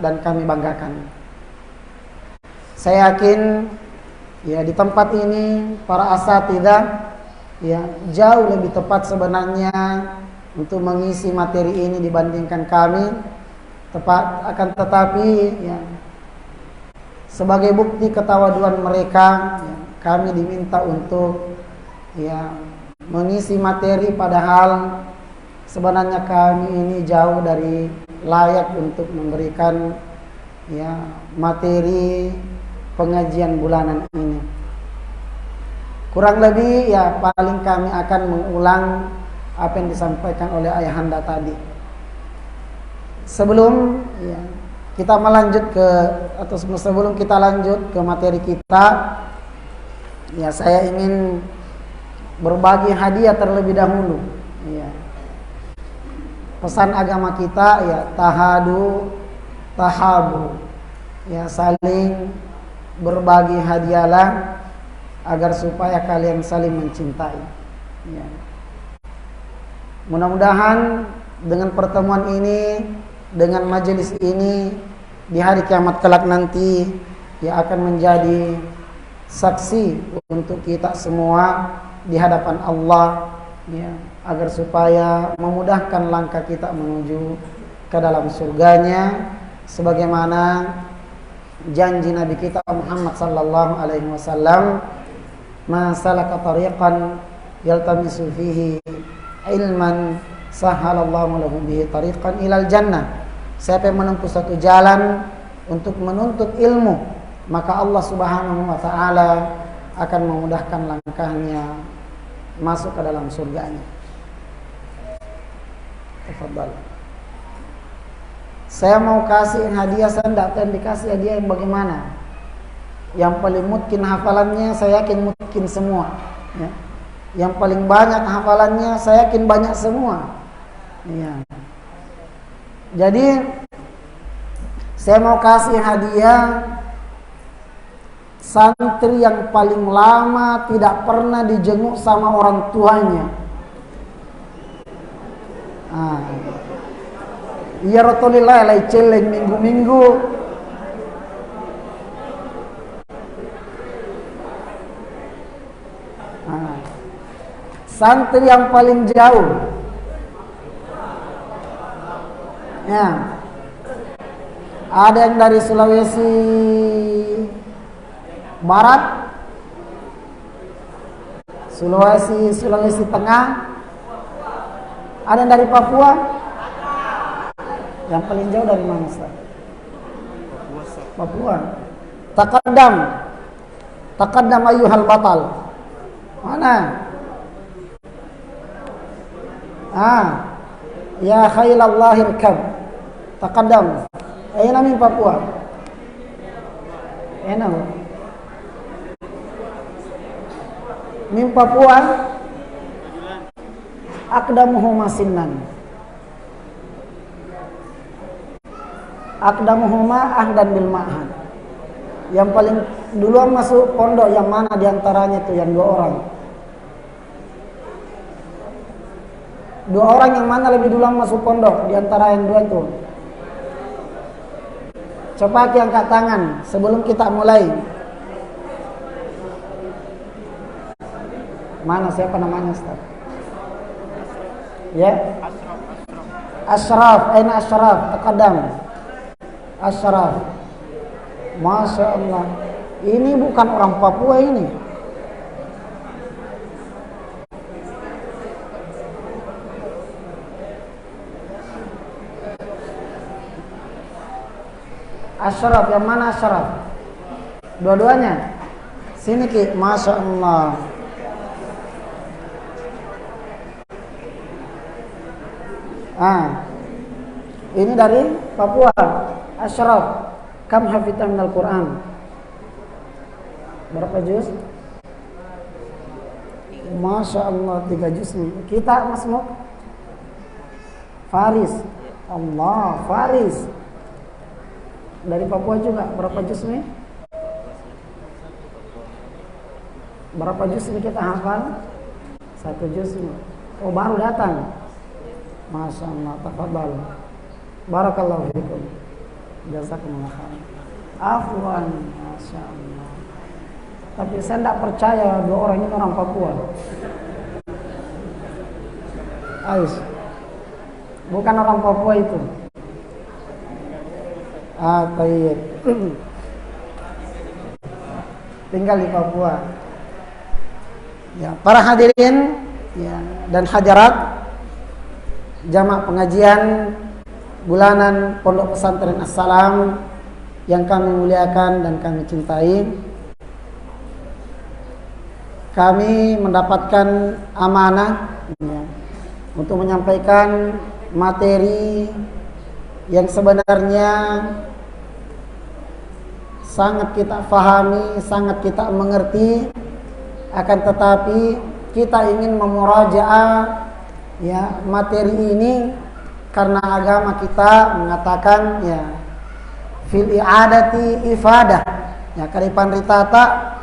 dan kami banggakan. Saya yakin ya di tempat ini para asatidzah ya jauh lebih tepat sebenarnya untuk mengisi materi ini dibandingkan kami. Akan tetapi ya, sebagai bukti ketawaduan mereka ya, kami diminta untuk ya mengisi materi, padahal sebenarnya kami ini jauh dari layak untuk memberikan ya materi pengajian bulanan ini. Kurang lebih ya paling kami akan mengulang apa yang disampaikan oleh ayahanda tadi. Sebelum ya, kita sebelum kita lanjut ke materi kita, ya saya ingin berbagi hadiah terlebih dahulu. Ya. Pesan agama kita ya tahadu tahabu, ya saling berbagi hadiahlah agar supaya kalian saling mencintai. Ya. Mudah-mudahan dengan pertemuan ini, dengan majelis ini di hari kiamat kelak nanti ya akan menjadi saksi untuk kita semua di hadapan Allah ya, agar supaya memudahkan langkah kita menuju ke dalam surganya sebagaimana janji Nabi kita Muhammad sallallahu alaihi wasallam, "Ma salaka tariqan yaltamisu fihi ilman sahhalallahu lahu bihi tariqan ilal jannah." Siapa yang menempuh satu jalan untuk menuntut ilmu, maka Allah Subhanahu wa taala akan memudahkan langkahnya masuk ke dalam surganya. Tafadhal. Saya mau kasih hadiah, saya tidak akan dikasih hadiah yang bagaimana. Yang paling mungkin hafalannya saya yakin mungkin semua ya. Yang paling banyak hafalannya saya yakin banyak semua ya. Jadi saya mau kasih hadiah santri yang paling lama tidak pernah dijenguk sama orang tuanya. Iya rotolillah lay celeng minggu-minggu. Santri yang paling jauh ya. Ada yang dari Sulawesi Barat, Sulawesi Tengah, ada yang dari Papua. Yang paling jauh dari mana, Ustaz? Papua. Taqaddam ayyuhal batal. Mana? Ya khailallahi irkab. Taqaddam. Aina min Papua? Aina? Min Papua? Aqdamuhuma sinnan. Aqdamuhuma ahdan bil ma'had. Yang paling duluan masuk pondok yang mana diantaranya itu yang 2 orang? 2 orang yang mana lebih duluan masuk pondok diantara yang 2 itu? Coba angkat tangan sebelum kita mulai. Mana, siapa namanya, Ustaz? Ya? Ashraf. Aina Ashraf? Taqaddam. Ashraf. Masya Allah. Ini bukan orang Papua ini. Ashraf, yang mana Ashraf? Dua-duanya? Sini Ki, Masya Allah. Ini dari Papua. Ashraf, kam hafidha minal Quran? Berapa juz? Masya Allah, 3 juz nih. Kita Mas Muk? Faris. Allah, Faris. Dari Papua juga, berapa juz nih? Berapa juz ini kita hafal? 1 juz nih. Oh, baru datang. Masya Allah, tafadhal. Barakallahu fikum. Jazakumullah khair. Afwan, Masya Allah. Tapi saya tidak percaya dua orang ini orang Papua. Ais, bukan orang Papua itu. Baik. Tinggal di Papua. Ya, para hadirin ya, dan hadirat jamaah pengajian bulanan Pondok Pesantren Assalam yang kami muliakan dan kami cintai. Kami mendapatkan amanah ya, untuk menyampaikan materi yang sebenarnya sangat kita fahami, sangat kita mengerti, akan tetapi kita ingin memurajaah ya materi ini karena agama kita mengatakan ya fil i'adati ifadah ya karipan ritata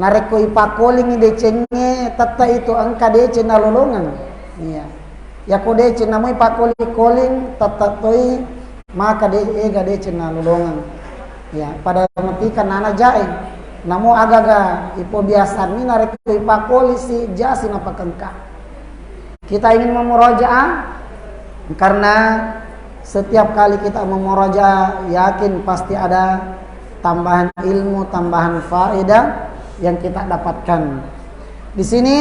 nareko ipakoling decenge tata itu angka dece nalolongan ya ya ko dece namu ipakoli koling tata toi maka de ega dece nalolongan ya pada ketika nana jae namu agaga ipo biasa ni nareko ipakoli si jasi napakengka. Kita ingin memurajaah karena setiap kali kita memurajaah yakin pasti ada tambahan ilmu, tambahan faedah yang kita dapatkan. Di sini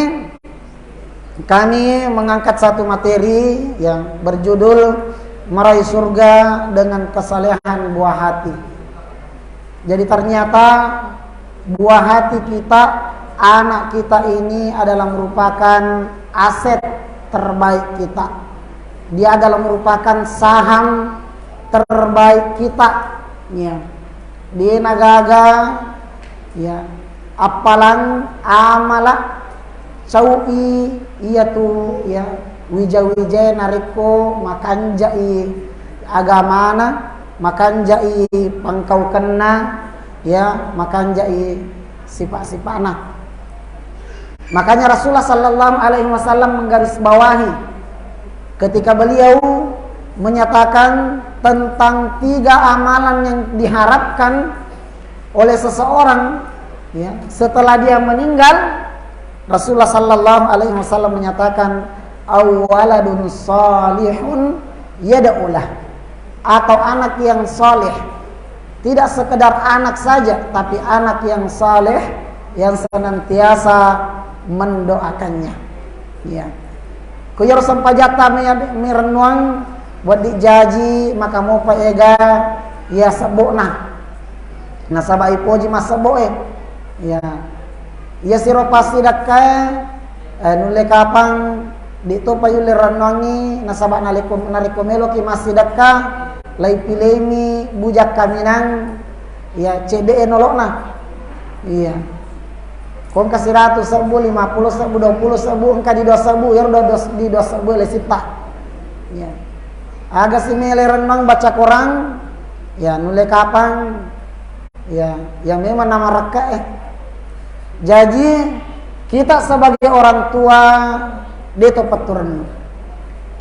kami mengangkat satu materi yang berjudul meraih surga dengan kesalehan buah hati. Jadi ternyata buah hati kita, anak kita ini adalah merupakan aset terbaik kita. Dia adalah merupakan saham terbaik kita. Ya. Di nagaga ya apalan amala saui iyatu ya wija-wija nariko makanjai agamana makanjai pangkau kena ya makanjai sifat-sifatna. Makanya Rasulullah sallallahu alaihi wasallam menggarisbawahi ketika beliau menyatakan tentang 3 amalan yang diharapkan oleh seseorang ya, setelah dia meninggal. Rasulullah sallallahu alaihi wasallam menyatakan awaladun salihun yad'ulah, atau anak yang saleh. Tidak sekedar anak saja, tapi anak yang saleh yang senantiasa mendoakannya. Ya. Kuyur sampajata mirenuang buat dijaji maka mau paega ya sebokna. Nasaba ipoji mas seboe. Ya. Ya siro pasti dakka nule kapang dito payule renwangi nasaba nalikomelo ki masih dakka lai pilemi bujak kaminang ya CDE nolokna. Iya. Kong kasih 100 serbu, 50 serbu, 20 serbu, engka di 2 serbu, ya udah di 2 serbu lesita. Ya. Agak si mele renang baca Quran, ya nule kapang, ya yang memang nama reka Jadi kita sebagai orang tua deto peturun.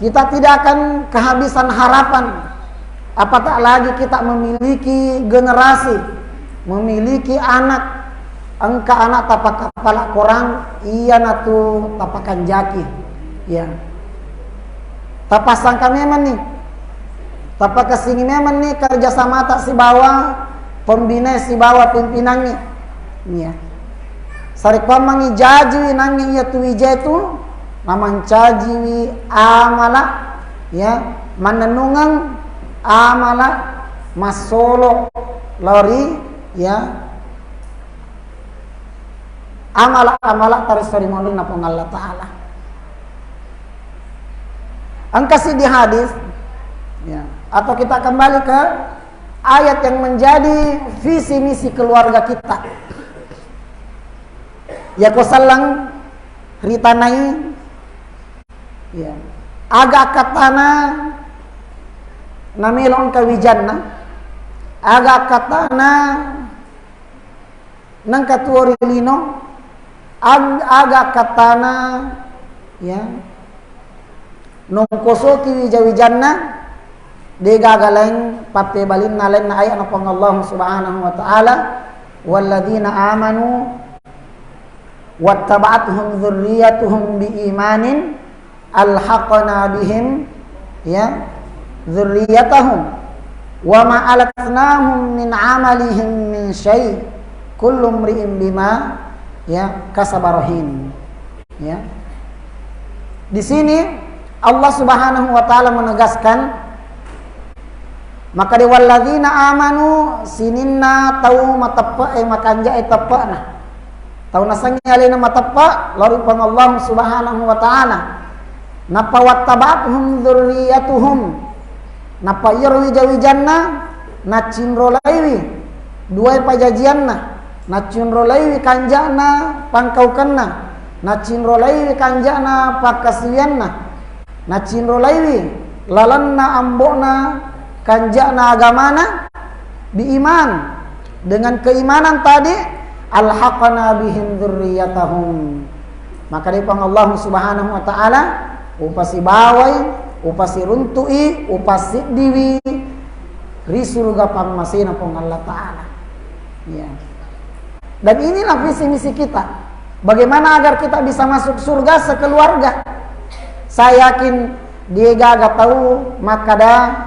Kita tidak akan kehabisan harapan. Apatah lagi kita memiliki generasi, memiliki anak. Engka anak tapak kepala korang iya natu tapakan jaki ya tapak sangka memang nih tapak kesini memang nih kerjasama tak si bawah pembina si bawah pimpinannya ya sarikwa mangi jaji nangi iya tu wija itu namang caji amala ya manenungang amala masolo lori ya amala taris sorimondong na pong Allah Ta'ala. Ang kasi di hadis ya, atau kita kembali ke ayat yang menjadi visi misi keluarga kita. Ya kosalang ritanai ya agak katana namilong kawijanna agak katana nang katuori lino agak katana ya nongkoso ki wijawijanna digagalang pape balin nalen na ayat ng Allah subhanahu wa ta'ala walladzina amanu wattaba'athum dzurriyyatuhum biimanin alhaqna bihim ya dzurriyyatahum wa ma alatnahum min amalihim min syai' kullu imri'in bima ya kasabarahin. Ya. Di sini Allah Subhanahu wa taala menegaskan maka di walladzina amanu sininna tau matappa makanja etapana tau nasanya alena matappa lalu pang Allah Subhanahu wa taala napa wattaba'atuhum dzurriyyatuhum napa yarwi jawijanna nacinrolaiwi dua pajajianna nacinrolaiwi kanjana pangkaukanna nacinrolaiwi kanjana pakasianna nacinrolaiwi lalanna ambona kanjana agamana biiman dengan keimanan tadi alhaqana bihim dzurriyyatahum maka di pang Allah Subhanahu wa taala upasi bawai upasi runtui upasi diwi ri surga pangmasina pang Allah taala ya. Dan inilah visi misi kita bagaimana agar kita bisa masuk surga sekeluarga. Saya yakin dia gak tahu makada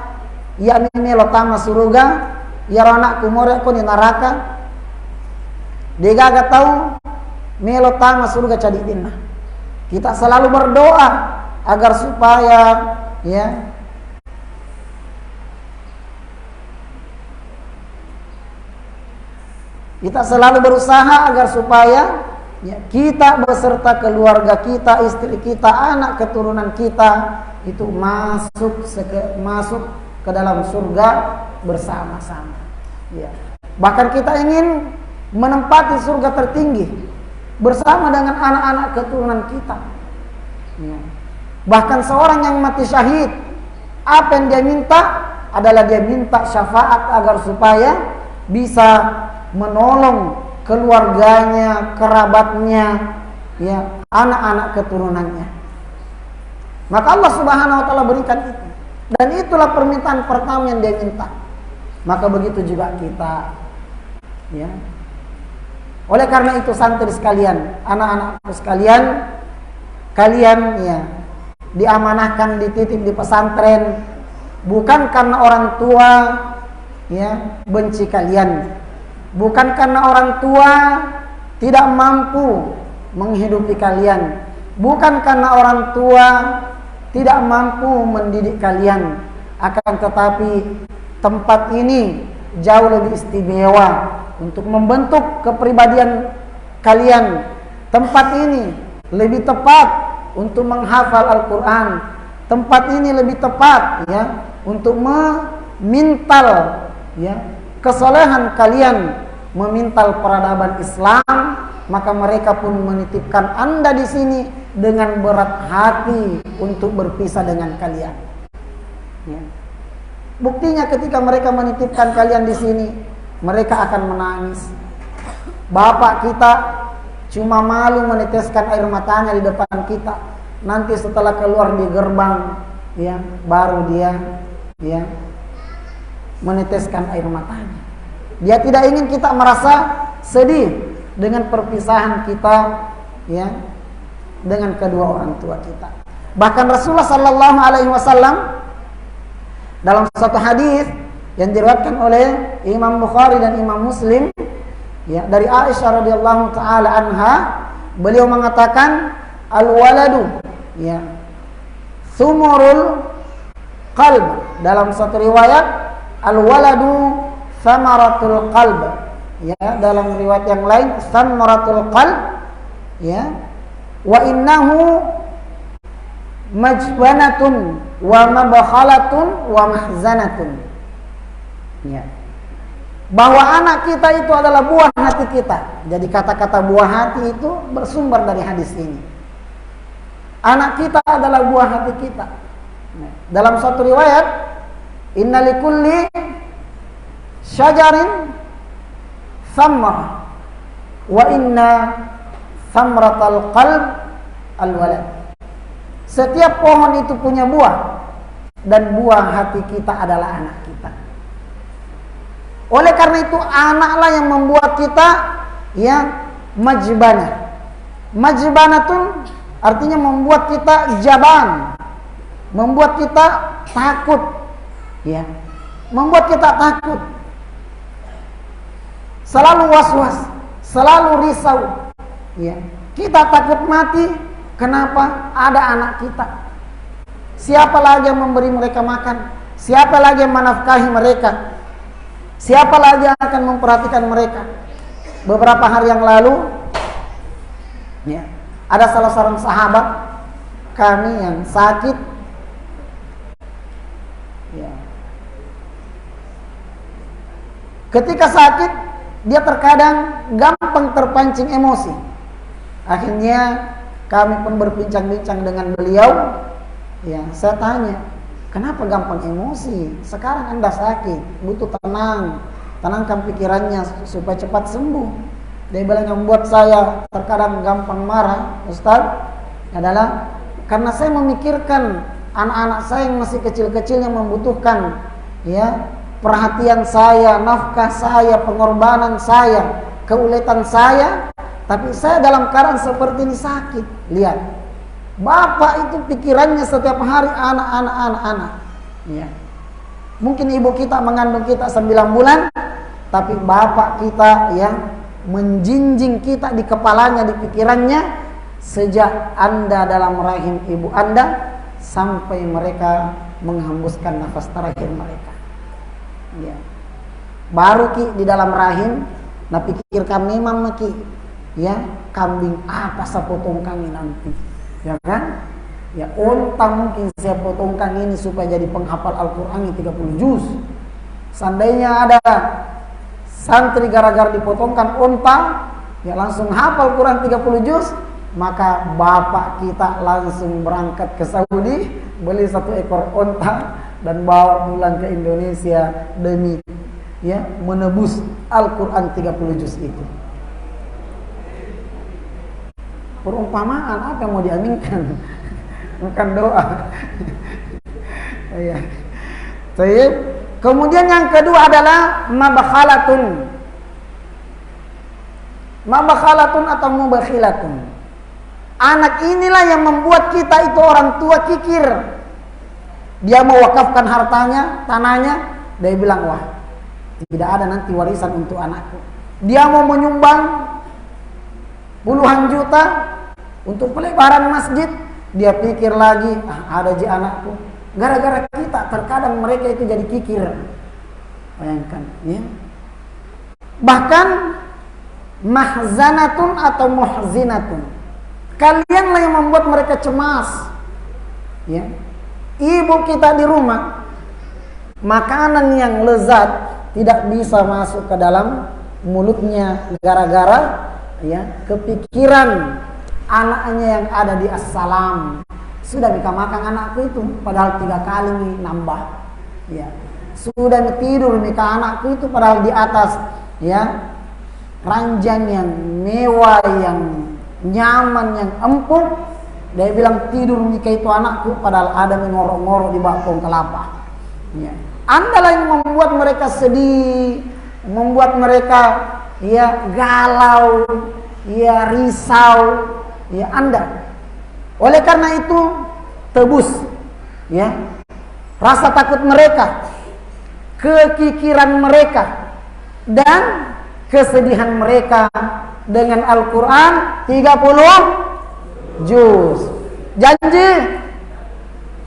ya ini lotama surga ya anak kumore ko ni neraka dia gak tahu melotama surga cadidina. Kita selalu berdoa agar supaya ya kita selalu berusaha agar supaya ya, kita beserta keluarga kita, istri kita, anak keturunan kita itu masuk ke dalam surga bersama-sama. Ya. Bahkan kita ingin menempati surga tertinggi bersama dengan anak-anak keturunan kita. Ya. Bahkan seorang yang mati syahid, apa yang dia minta adalah dia minta syafaat agar supaya bisa menolong keluarganya, kerabatnya, ya, anak-anak keturunannya. Maka Allah Subhanahu wa taala berikan itu. Dan itulah permintaan pertama yang dia minta. Maka begitu juga kita. Ya. Oleh karena itu santri sekalian, anak-anakku sekalian, kalian ya diamanahkan dititip di pesantren bukan karena orang tua ya benci kalian. Bukan karena orang tua tidak mampu menghidupi kalian. Bukan karena orang tua tidak mampu mendidik kalian. Akan tetapi tempat ini jauh lebih istimewa untuk membentuk kepribadian kalian. Tempat ini lebih tepat untuk menghafal Al-Quran. Tempat ini lebih tepat ya untuk memintal ya kesolehan kalian, memintal peradaban Islam, maka mereka pun menitipkan Anda di sini dengan berat hati untuk berpisah dengan kalian. Ya. Buktinya ketika mereka menitipkan kalian di sini, mereka akan menangis. Bapak kita cuma malu meneteskan air matanya di depan kita. Nanti setelah keluar di gerbang, ya, baru dia, ya, meneteskan air matanya. Dia tidak ingin kita merasa sedih dengan perpisahan kita ya dengan kedua orang tua kita. Bahkan Rasulullah sallallahu alaihi wasallam dalam satu hadis yang diriwayatkan oleh Imam Bukhari dan Imam Muslim ya dari Aisyah radhiyallahu taala anha, beliau mengatakan al-waladu ya sumurul qalb. Dalam satu riwayat al-waladu samaratul qalb, ya, dalam riwayat yang lain samaratul qalb, ya, wa innahu majbanatun wa mabkhalatun wa mahzanatun, ya, bahwa anak kita itu adalah buah hati kita. Jadi kata-kata buah hati itu bersumber dari hadis ini. Anak kita adalah buah hati kita. Dalam satu riwayat, inna likulli syajarin thamrah wa inna thamratal qalb al-walad. Setiap pohon itu punya buah, dan buah hati kita adalah anak kita. Oleh karena itu anaklah yang membuat kita ya majbanah. Majbanatun artinya membuat kita jaban, membuat kita takut, ya, membuat kita takut, selalu was-was, selalu risau, ya. Kita takut mati. Kenapa? Ada anak kita. Siapa lagi yang memberi mereka makan? Siapa lagi yang menafkahi mereka? Siapa lagi yang akan memperhatikan mereka? Beberapa hari yang lalu, ya, ada salah seorang sahabat kami yang sakit, ya. Ketika sakit, dia terkadang gampang terpancing emosi. Akhirnya kami pun berbincang-bincang dengan beliau. Ya, saya tanya, kenapa gampang emosi? Sekarang Anda sakit, butuh tenang, tenangkan pikirannya supaya cepat sembuh. Dia bilang yang membuat saya terkadang gampang marah, Ustaz, adalah karena saya memikirkan anak-anak saya yang masih kecil-kecil yang membutuhkan, ya, perhatian saya, nafkah saya, pengorbanan saya, keuletan saya. Tapi saya dalam keadaan seperti ini sakit. Lihat, bapak itu pikirannya setiap hari anak. Ya. Mungkin ibu kita mengandung kita 9 bulan, tapi bapak kita yang menjinjing kita di kepalanya, di pikirannya sejak Anda dalam rahim ibu Anda sampai mereka menghembuskan nafas terakhir mereka. Ya. Baru ki di dalam rahim, nah pikir kami mama ki. Ya, kambing apa saya potong kami nanti, ya kan? Ya, onta mungkin saya potong kami ini supaya jadi penghafal Al-Quran 30 juz. Seandainya ada santri gara-gara dipotongkan onta, ya langsung hafal Quran 30 juz, maka bapak kita langsung berangkat ke Saudi, beli 1 ekor onta dan bawa pulang ke Indonesia demi, ya, menebus Al-Quran 30 juz itu. Perumpamaan apa yang mau diaminkan? Bukan doa. Ya. Kemudian yang kedua adalah mabakhalatun. Mabakhalatun atau mubakhilatun. Anak inilah yang membuat kita itu orang tua kikir. Dia mau wakafkan hartanya, tanahnya, dia bilang, wah, tidak ada nanti warisan untuk anakku. Dia mau menyumbang puluhan juta untuk pelebaran masjid, dia pikir lagi, ada ji anakku. Gara-gara kita terkadang mereka itu jadi kikir. Bayangkan, ya. Bahkan mahzanatun atau muhzinatun. Kalianlah yang membuat mereka cemas. Ya. Ibu kita di rumah, makanan yang lezat tidak bisa masuk ke dalam mulutnya gara-gara, ya, kepikiran anaknya yang ada di Assalam. Sudah bisa makan anakku itu, padahal 3 kali nambah. Ya. Sudah tidur nikah anakku itu, padahal di atas, ya, ranjang yang mewah, yang nyaman, yang empuk. Dia bilang tidur nikah itu anakku, padahal ada ngorok-ngorok di bawah pohon kelapa. Ya. Anda lah yang membuat mereka sedih, membuat mereka, ya, galau, ya, risau, ya, Anda. Oleh karena itu tebus, ya, rasa takut mereka, kekikiran mereka, dan kesedihan mereka dengan Al-Quran 30 juz. Janji?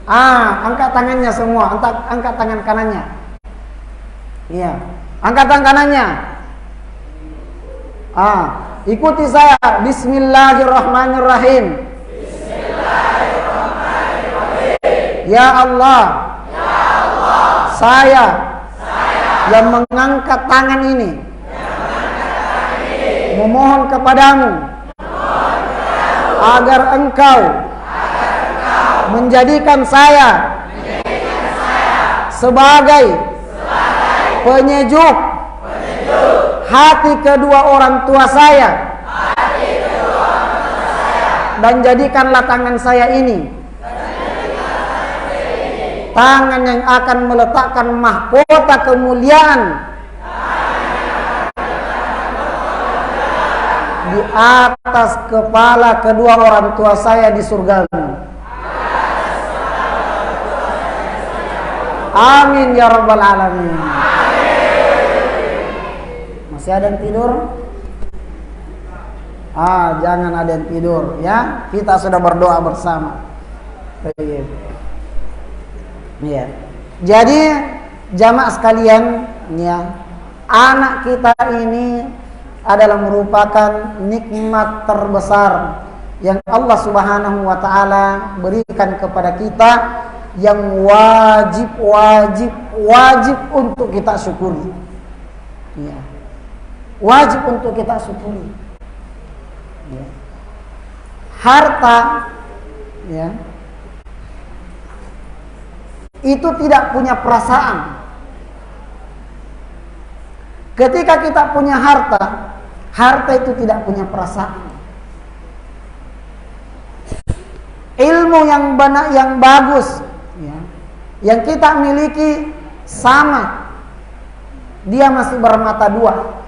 Angkat tangannya semua, angkat tangan kanannya. Iya, angkat tangan kanannya. Ikuti saya. Bismillahirrahmanirrahim. Bismillahirrahmanirrahim. Ya Allah, ya Allah, saya yang mengangkat tangan ini, memohon kepadamu agar engkau menjadikan saya sebagai penyejuk hati kedua orang tua saya, dan jadikanlah tangan saya ini tangan yang akan meletakkan mahkota kemuliaan di atas kepala kedua orang tua saya di surgamu. Amin ya rabbal alamin. Masih ada yang tidur? Jangan ada yang tidur ya. Kita sudah berdoa bersama. Ya. Jadi jamaah sekalian ya, anak kita ini adalah merupakan nikmat terbesar yang Allah Subhanahu wa taala berikan kepada kita, yang wajib untuk kita syukuri. Ya. Wajib untuk kita syukuri. Ya. Harta ya, itu tidak punya perasaan. Ketika kita punya harta, harta itu tidak punya perasaan. Ilmu yang benar, yang bagus ya, yang kita miliki sama, dia masih bermata dua,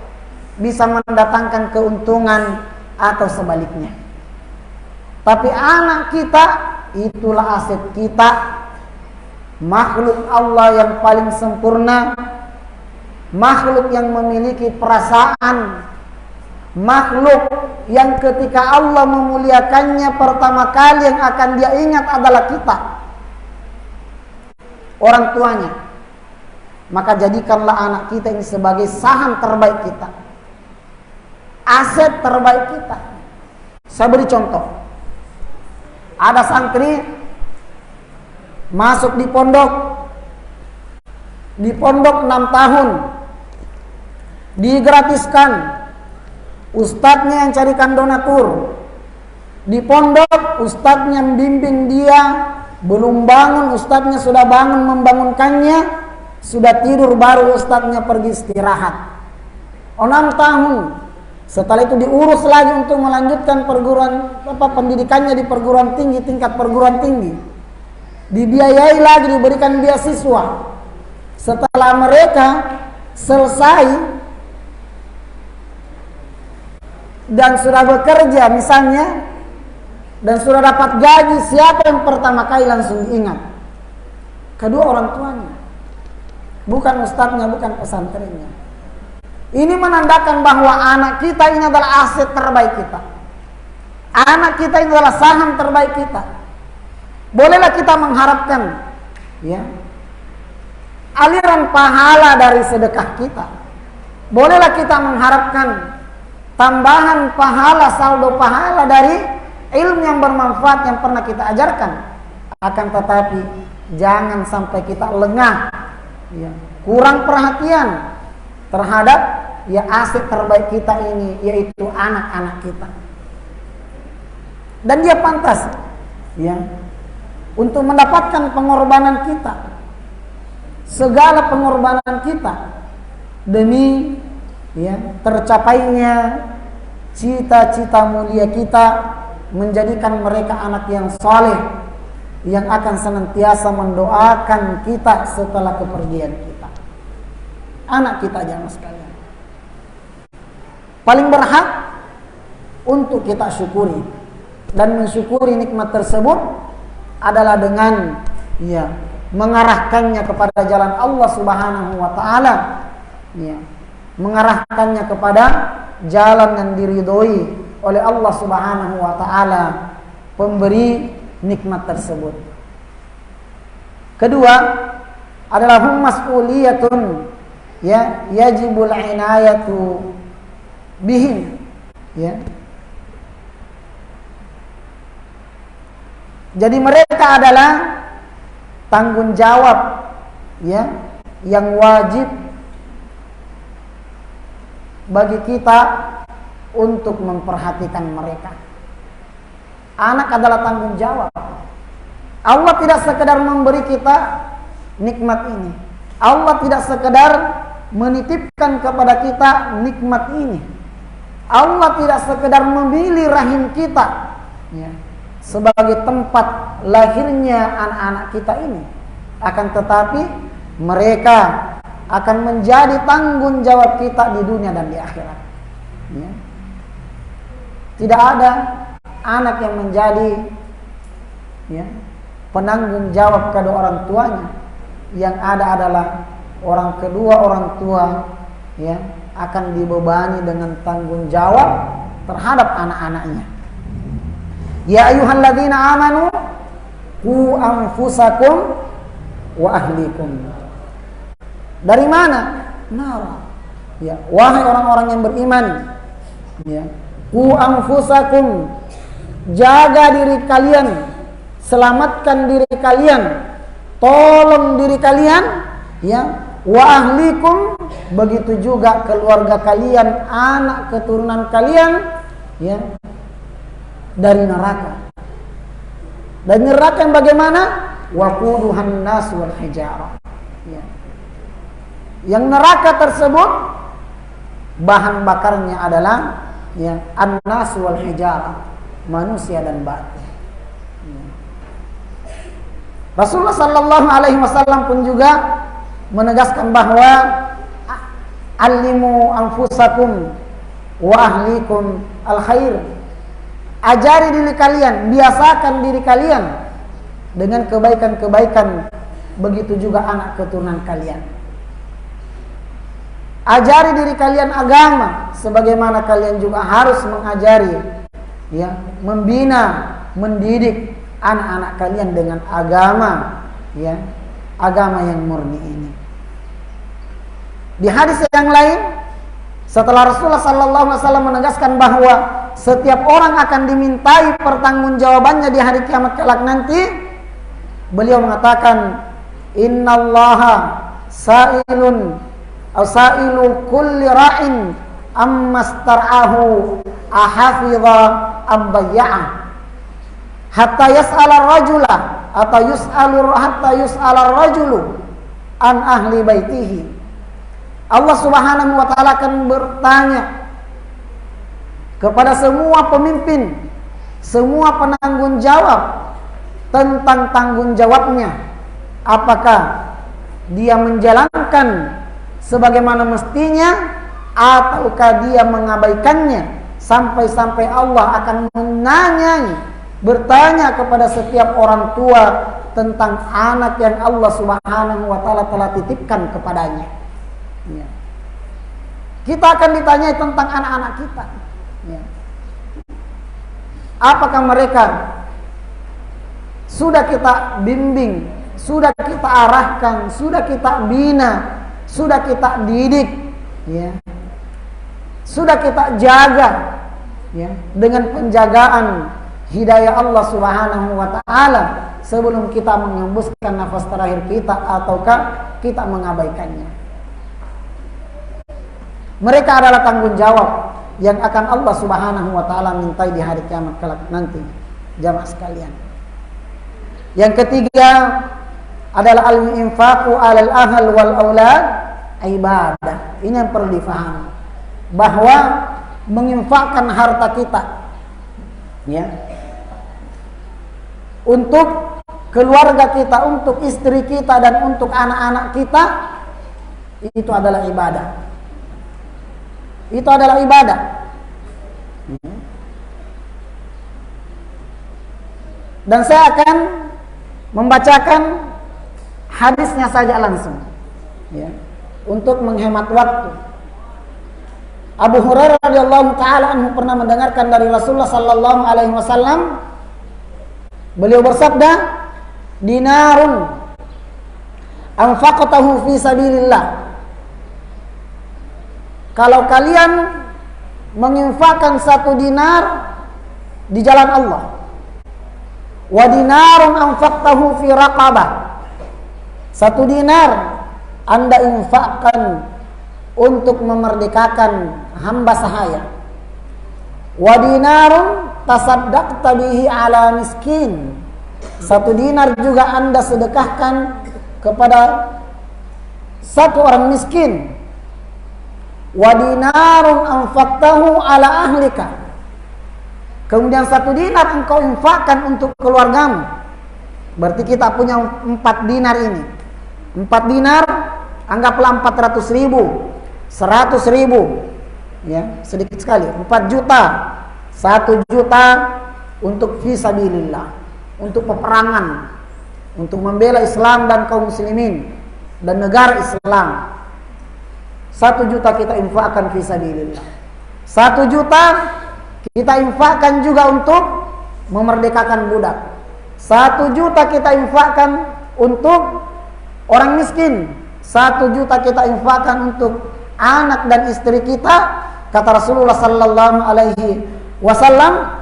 bisa mendatangkan keuntungan atau sebaliknya. Tapi anak kita itulah aset kita, makhluk Allah yang paling sempurna, makhluk yang memiliki perasaan, makhluk yang ketika Allah memuliakannya pertama kali yang akan dia ingat adalah kita, orang tuanya. Maka jadikanlah anak kita ini sebagai saham terbaik kita, aset terbaik kita. Saya beri contoh. Ada santri masuk di pondok 6 tahun, digratiskan, ustadznya yang carikan donatur. Di pondok ustadznya membimbing dia, belum bangun ustadznya sudah bangun membangunkannya, sudah tidur baru ustadznya pergi istirahat. 6 tahun. Setelah itu diurus lagi untuk melanjutkan pendidikannya di perguruan tinggi, tingkat perguruan tinggi. Dibiayai lagi, diberikan beasiswa. Setelah mereka selesai dan sudah bekerja misalnya, dan sudah dapat gaji, siapa yang pertama kali langsung ingat? Kedua orang tuanya, bukan ustadznya, bukan pesantrennya. Ini menandakan bahwa anak kita ini adalah aset terbaik kita. Anak kita ini adalah saham terbaik kita. Bolehlah kita mengharapkan ya, aliran pahala dari sedekah kita. Bolehlah kita mengharapkan tambahan pahala, saldo pahala dari ilmu yang bermanfaat yang pernah kita ajarkan. Akan tetapi jangan sampai kita lengah ya, kurang perhatian terhadap ya aset terbaik kita ini, yaitu anak-anak kita. Dan dia pantas ya untuk mendapatkan pengorbanan kita, segala pengorbanan kita demi ya tercapainya cita-cita mulia kita, menjadikan mereka anak yang saleh yang akan senantiasa mendoakan kita setelah kepergian kita. Anak kita jamaah sekalian paling berhak untuk kita syukuri, dan mensyukuri nikmat tersebut adalah dengan ya mengarahkannya kepada jalan Allah Subhanahu wa taala, ya mengarahkannya kepada jalan yang diridhoi oleh Allah Subhanahu wa taala, pemberi nikmat tersebut. Kedua adalah hum mas'uliyatun ya yajibul inayatu bihim ya. Jadi mereka adalah tanggung jawab ya yang wajib bagi kita untuk memperhatikan mereka. Anak adalah tanggung jawab. Allah tidak sekedar memberi kita nikmat ini. Allah tidak sekedar menitipkan kepada kita nikmat ini. Allah tidak sekedar memilih rahim kita ya, sebagai tempat lahirnya anak-anak kita ini. Akan tetapi mereka akan menjadi tanggung jawab kita di dunia dan di akhirat. Ya. Tidak ada anak yang menjadi penanggung jawab kedua orang tuanya. Yang ada adalah kedua orang tua akan dibebani dengan tanggung jawab terhadap anak-anaknya. Ya ayyuhalladzina amanu qu anfusakum wa ahlikum. Dari mana? Nar. Ya, wahai orang-orang yang beriman, qu anfusakum, jaga diri kalian, selamatkan diri kalian, tolong diri kalian, wa ahlikum, begitu juga keluarga kalian, anak keturunan kalian, dari neraka. Dan neraka yang bagaimana? Waquduhan nas wal hijarah. Yang neraka tersebut bahan bakarnya adalah an-nas wal hijarah, manusia dan batu. Rasulullah sallallahu alaihi wasallam pun juga menegaskan bahwa alimu anfusakum wa ahlikum al khair. Ajari diri kalian, biasakan diri kalian dengan kebaikan-kebaikan, begitu juga anak keturunan kalian. Ajari diri kalian agama, sebagaimana kalian juga harus mengajari, membina, mendidik anak-anak kalian dengan agama, agama yang murni ini. Di hadis yang lain, setelah Rasulullah SAW menegaskan bahwa setiap orang akan dimintai pertanggungjawabannya di hari kiamat kelak nanti, beliau mengatakan, innallaha sa'ilun aw sa'ilu kulli ra'in amma star'ahu ahafidha ambayya'ah hatta yas'ala ar-rajula hatta yus'ala ar-rajulu an ahli baitihi. Allah Subhanahu wa taala akan bertanya kepada semua pemimpin, semua penanggung jawab tentang tanggung jawabnya. Apakah dia menjalankan sebagaimana mestinya ataukah dia mengabaikannya, sampai-sampai Allah akan bertanya kepada setiap orang tua tentang anak yang Allah Subhanahu wa taala telah titipkan kepadanya. Kita akan ditanyai tentang anak-anak kita. Apakah mereka sudah kita bimbing, sudah kita arahkan, sudah kita bina, sudah kita didik, sudah kita jaga, dengan penjagaan hidayah Allah Subhanahu wa taala sebelum kita mengembuskan nafas terakhir kita, ataukah kita mengabaikannya. Mereka adalah tanggung jawab yang akan Allah Subhanahu wa taala mintai di hari kiamat kelak nanti, jamaah sekalian. Yang ketiga adalah al-infaqu 'alal ahl wal aulad ibadah. Ini yang perlu difahami, bahwa menginfakkan harta kita untuk keluarga kita, untuk istri kita dan untuk anak-anak kita, itu adalah ibadah. Itu adalah ibadah. Dan saya akan membacakan hadisnya saja langsung, untuk menghemat waktu. Abu Hurairah radhiyallahu taala anhu pernah mendengarkan dari Rasulullah sallallahu alaihi wasallam, beliau bersabda, dinarun anfaqatahu fi sabilillah. Kalau kalian menginfakkan 1 dinar di jalan Allah, wa dinarun anfaqtahu fi raqabah, 1 dinar Anda infakkan untuk memerdekakan hamba sahaya, wa dinarun tasaddaqta bihi ala miskin, 1 dinar juga Anda sedekahkan kepada 1 orang miskin, wa dinarun anfaqtahu ala ahlika, kemudian 1 dinar engkau infakkan untuk keluargamu, Berarti kita punya 4 dinar ini. 4 dinar anggaplah 400 ribu, 100 ribu, ya sedikit sekali. 4 juta, 1 juta untuk fisabilillah, untuk peperangan, untuk membela Islam dan kaum muslimin dan negara Islam. 1 juta kita infakkan fisabilillah. 1 juta kita infakkan juga untuk memerdekakan budak. 1 juta kita infakkan untuk orang miskin. 1 juta kita infakkan untuk anak dan istri kita. Kata Rasulullah sallallahu alaihi wasallam,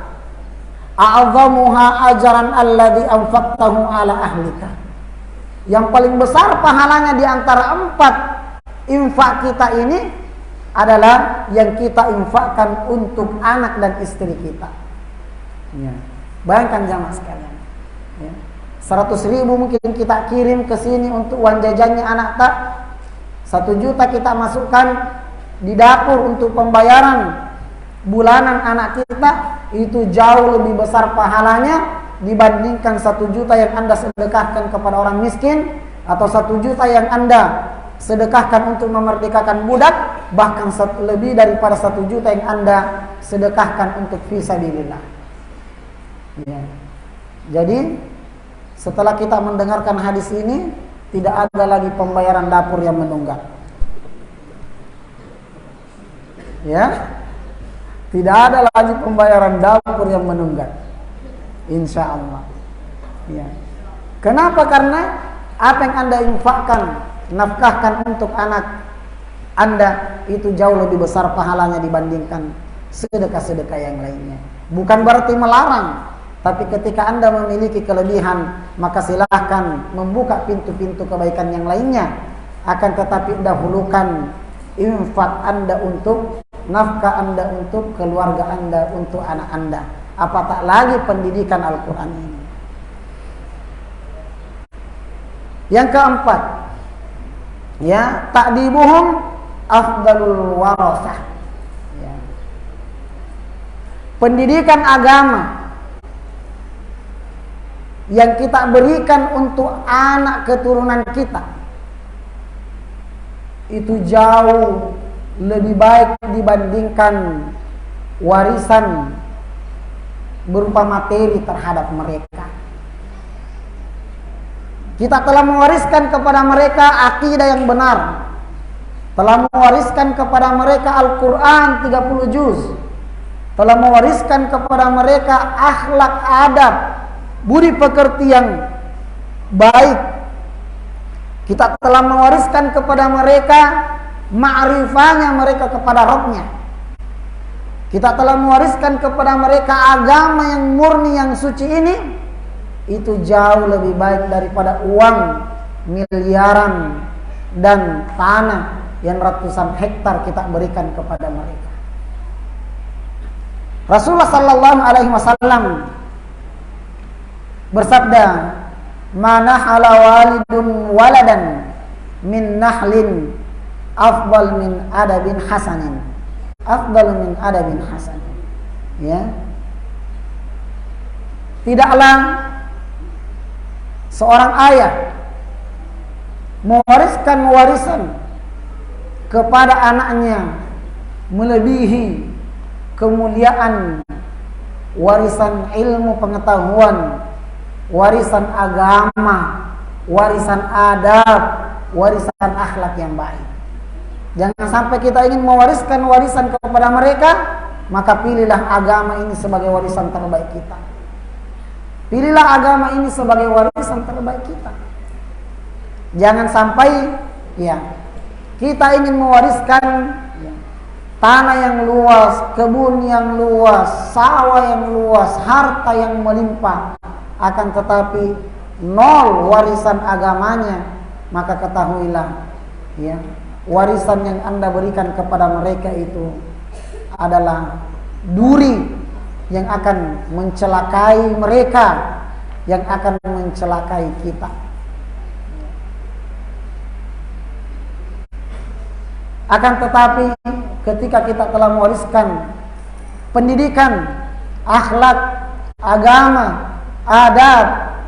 a'adhamuha ajran alladhi anfaqtahu ala ahlika. Yang paling besar pahalanya di antara 4 infak kita ini adalah yang kita infakkan untuk anak dan istri kita. Ya. Bayangkan jamaah sekalian. Ya. 100 ribu mungkin kita kirim ke sini untuk uang jajannya anak tak. 1 juta kita masukkan di dapur untuk pembayaran bulanan anak kita. Itu jauh lebih besar pahalanya dibandingkan 1 juta yang Anda sedekahkan kepada orang miskin, atau 1 juta yang Anda sedekahkan untuk memerdekakan budak, bahkan lebih daripada 1 juta yang Anda sedekahkan untuk fisabilillah. Ya. Jadi setelah kita mendengarkan hadis ini, tidak ada lagi pembayaran dapur yang menunggak. Ya, tidak ada lagi pembayaran dapur yang menunggak. Insya Allah. Ya. Kenapa? Karena apa yang Anda infakkan, nafkahkan untuk anak Anda itu jauh lebih besar pahalanya dibandingkan sedekah-sedekah yang lainnya. Bukan berarti melarang, tapi ketika Anda memiliki kelebihan, maka silahkan membuka pintu-pintu kebaikan yang lainnya. Akan tetapi dahulukan infak Anda untuk nafkah Anda, untuk keluarga Anda, untuk anak Anda. Apatah lagi pendidikan Al-Quran ini. Yang keempat, ya, ta'dibuhum afdalul warasah. Ya. Pendidikan agama yang kita berikan untuk anak keturunan kita itu jauh lebih baik dibandingkan warisan berupa materi terhadap mereka. Kita telah mewariskan kepada mereka akidah yang benar, telah mewariskan kepada mereka Al-Quran 30 juz, telah mewariskan kepada mereka akhlak adab, budi pekerti yang baik. Kita telah mewariskan kepada mereka ma'rifahnya mereka kepada Rabbnya. Kita telah mewariskan kepada mereka agama yang murni, yang suci ini. Itu jauh lebih baik daripada uang miliaran dan tanah yang ratusan hektar kita berikan kepada mereka. Rasulullah sallallahu alaihi wasallam bersabda, "Mana hala walidun waladan min nahlin afdal min adabin hasanin." Afdal min adabin hasanin. Ya. Tidaklah seorang ayah mewariskan warisan kepada anaknya melebihi kemuliaan warisan ilmu pengetahuan, warisan agama, warisan adab, warisan akhlak yang baik. Jangan sampai kita ingin mewariskan warisan kepada mereka, maka pilihlah agama ini sebagai warisan terbaik kita. Pilihlah agama ini sebagai warisan terbaik kita. Jangan sampai ya kita ingin mewariskan ya, tanah yang luas, kebun yang luas, sawah yang luas, harta yang melimpah, akan tetapi nol warisan agamanya, maka ketahuilah ya, warisan yang Anda berikan kepada mereka itu adalah duri yang akan mencelakai mereka, yang akan mencelakai kita. Akan tetapi ketika kita telah mewariskan pendidikan, akhlak, agama, adab,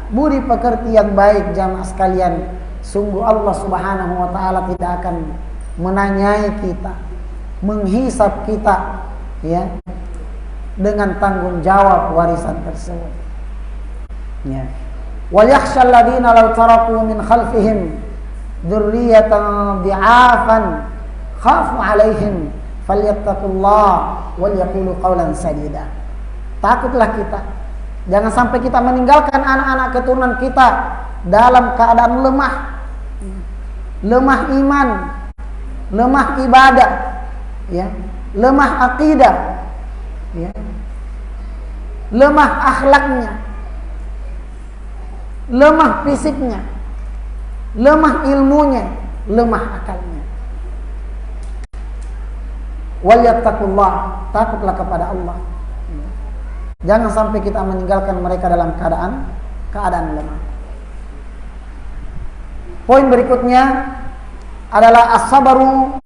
budi pekerti yang baik jamaah sekalian. Sungguh Allah Subhanahu wa taala tidak akan menanyai kita, menghisap kita ya dengan tanggung jawab warisan tersebut. Ya. Wal yakhshal ladzina law taraku min khalfihim dzurriyyatan dhi'afan khafu 'alaihim falyattaqullah wal yaqulu qawlan sadida. Takutlah kita, jangan sampai kita meninggalkan anak-anak keturunan kita dalam keadaan lemah, lemah iman, lemah ibadah, ya, lemah akidah, ya, lemah akhlaknya, lemah fisiknya, lemah ilmunya, lemah akalnya. Walyattaqullah, takutlah kepada Allah. Jangan sampai kita meninggalkan mereka dalam keadaan lemah. Poin berikutnya adalah as-sabru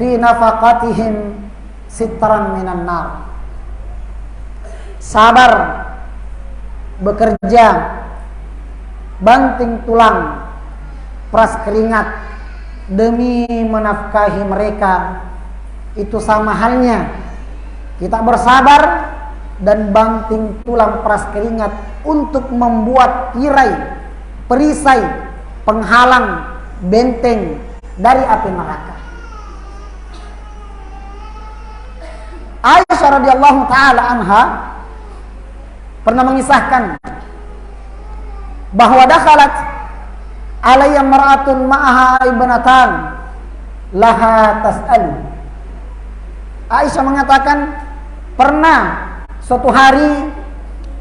fi nafaqatihim sitran minan nar. Sabar bekerja, banting tulang, peras keringat demi menafkahi mereka. Itu sama halnya kita bersabar dan banting tulang peras keringat untuk membuat tirai, perisai, penghalang, benteng dari api neraka. Aisyah radhiyallahu taala anha pernah mengisahkan bahwa dakhalat alayya mar'atun ma'aha ibnatan laha tas'alu. Aisyah mengatakan, pernah suatu hari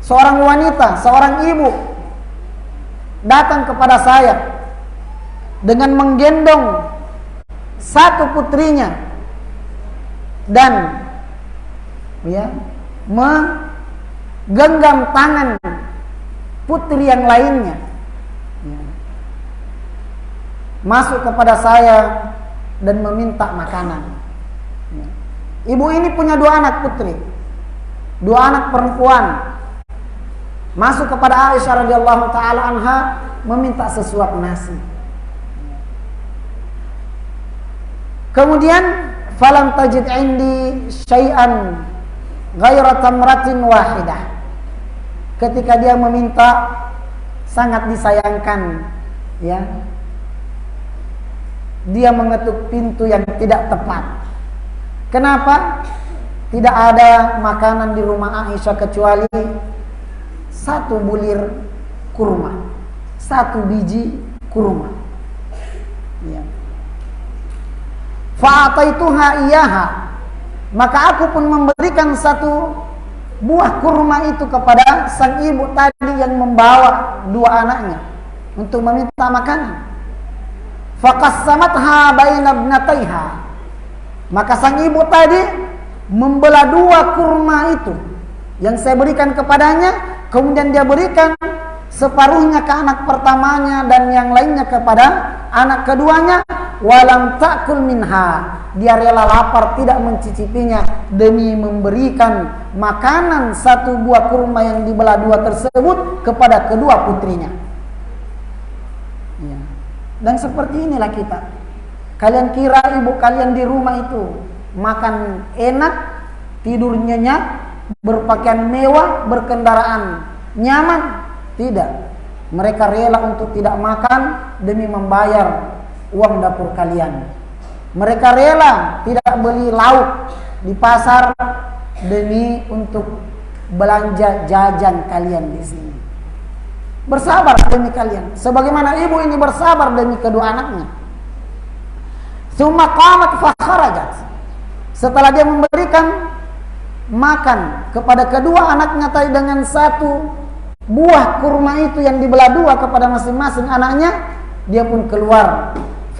seorang wanita, seorang ibu datang kepada saya dengan menggendong satu putrinya dan ya menggenggam tangan putri yang lainnya, ya, masuk kepada saya dan meminta makanan. Ya. Ibu ini punya 2 anak putri, 2 anak perempuan. Masuk kepada Aisyah radhiyallahu taala anha meminta sesuap nasi. Kemudian falam tajid indi syai'an ghaira tamratin wahidah. Ketika dia meminta, sangat disayangkan, ya, dia mengetuk pintu yang tidak tepat. Kenapa? Tidak ada makanan di rumah Aisyah kecuali 1 bulir kurma, 1 biji kurma. Ya. Fa'ataituha iyaha, maka aku pun memberikan 1 buah kurma itu kepada sang ibu tadi yang membawa 2 anaknya untuk meminta makanan. Faqassamatha baina ibnataiha, maka sang ibu tadi membelah 2 kurma itu yang saya berikan kepadanya, kemudian dia berikan separuhnya ke anak pertamanya dan yang lainnya kepada anak keduanya. Walam ta'kul minha, dia rela lapar tidak mencicipinya demi memberikan makanan 1 buah kurma yang dibelah 2 tersebut kepada kedua putrinya. Ya. Dan seperti inilah kita. Kalian kira ibu kalian di rumah itu makan enak, tidur nyenyak, berpakaian mewah, berkendaraan nyaman? Tidak. Mereka rela untuk tidak makan demi membayar uang dapur kalian. Mereka rela tidak beli lauk di pasar demi untuk belanja jajan kalian di sini. Bersabar demi kalian, sebagaimana ibu ini bersabar demi kedua anaknya. Tsumma qamat fa kharajat. Setelah dia memberikan makan kepada kedua anaknya tadi dengan 1 buah kurma itu yang dibelah 2 kepada masing-masing anaknya, dia pun keluar.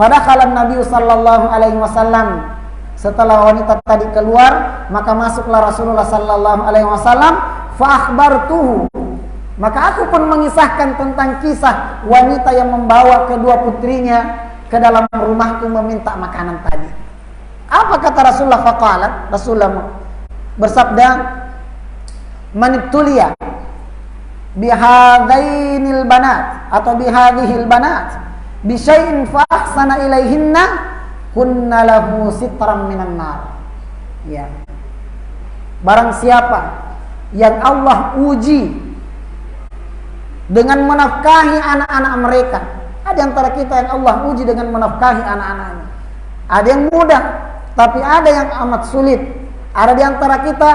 Fadakhalan Nabi sallallahu alaihi wasallam. Setelah wanita tadi keluar, maka masuklah Rasulullah sallallahu alaihi wasallam. Fa akhbartuhu, maka aku pun mengisahkan tentang kisah wanita yang membawa kedua putrinya ke dalam rumahku meminta makanan tadi. Apa kata Rasulullah? Faqalat, Rasulullah bersabda, manibtuliya bihadainil banat atau bihadihil banat bi syai'in fa ahsana ilaihinna kunna lahu sitran minan nar. Ya. Barang siapa yang Allah uji dengan menafkahi anak-anak mereka. Ada antara kita yang Allah uji dengan menafkahi anak-anaknya. Ada yang mudah, tapi ada yang amat sulit. Ada di antara kita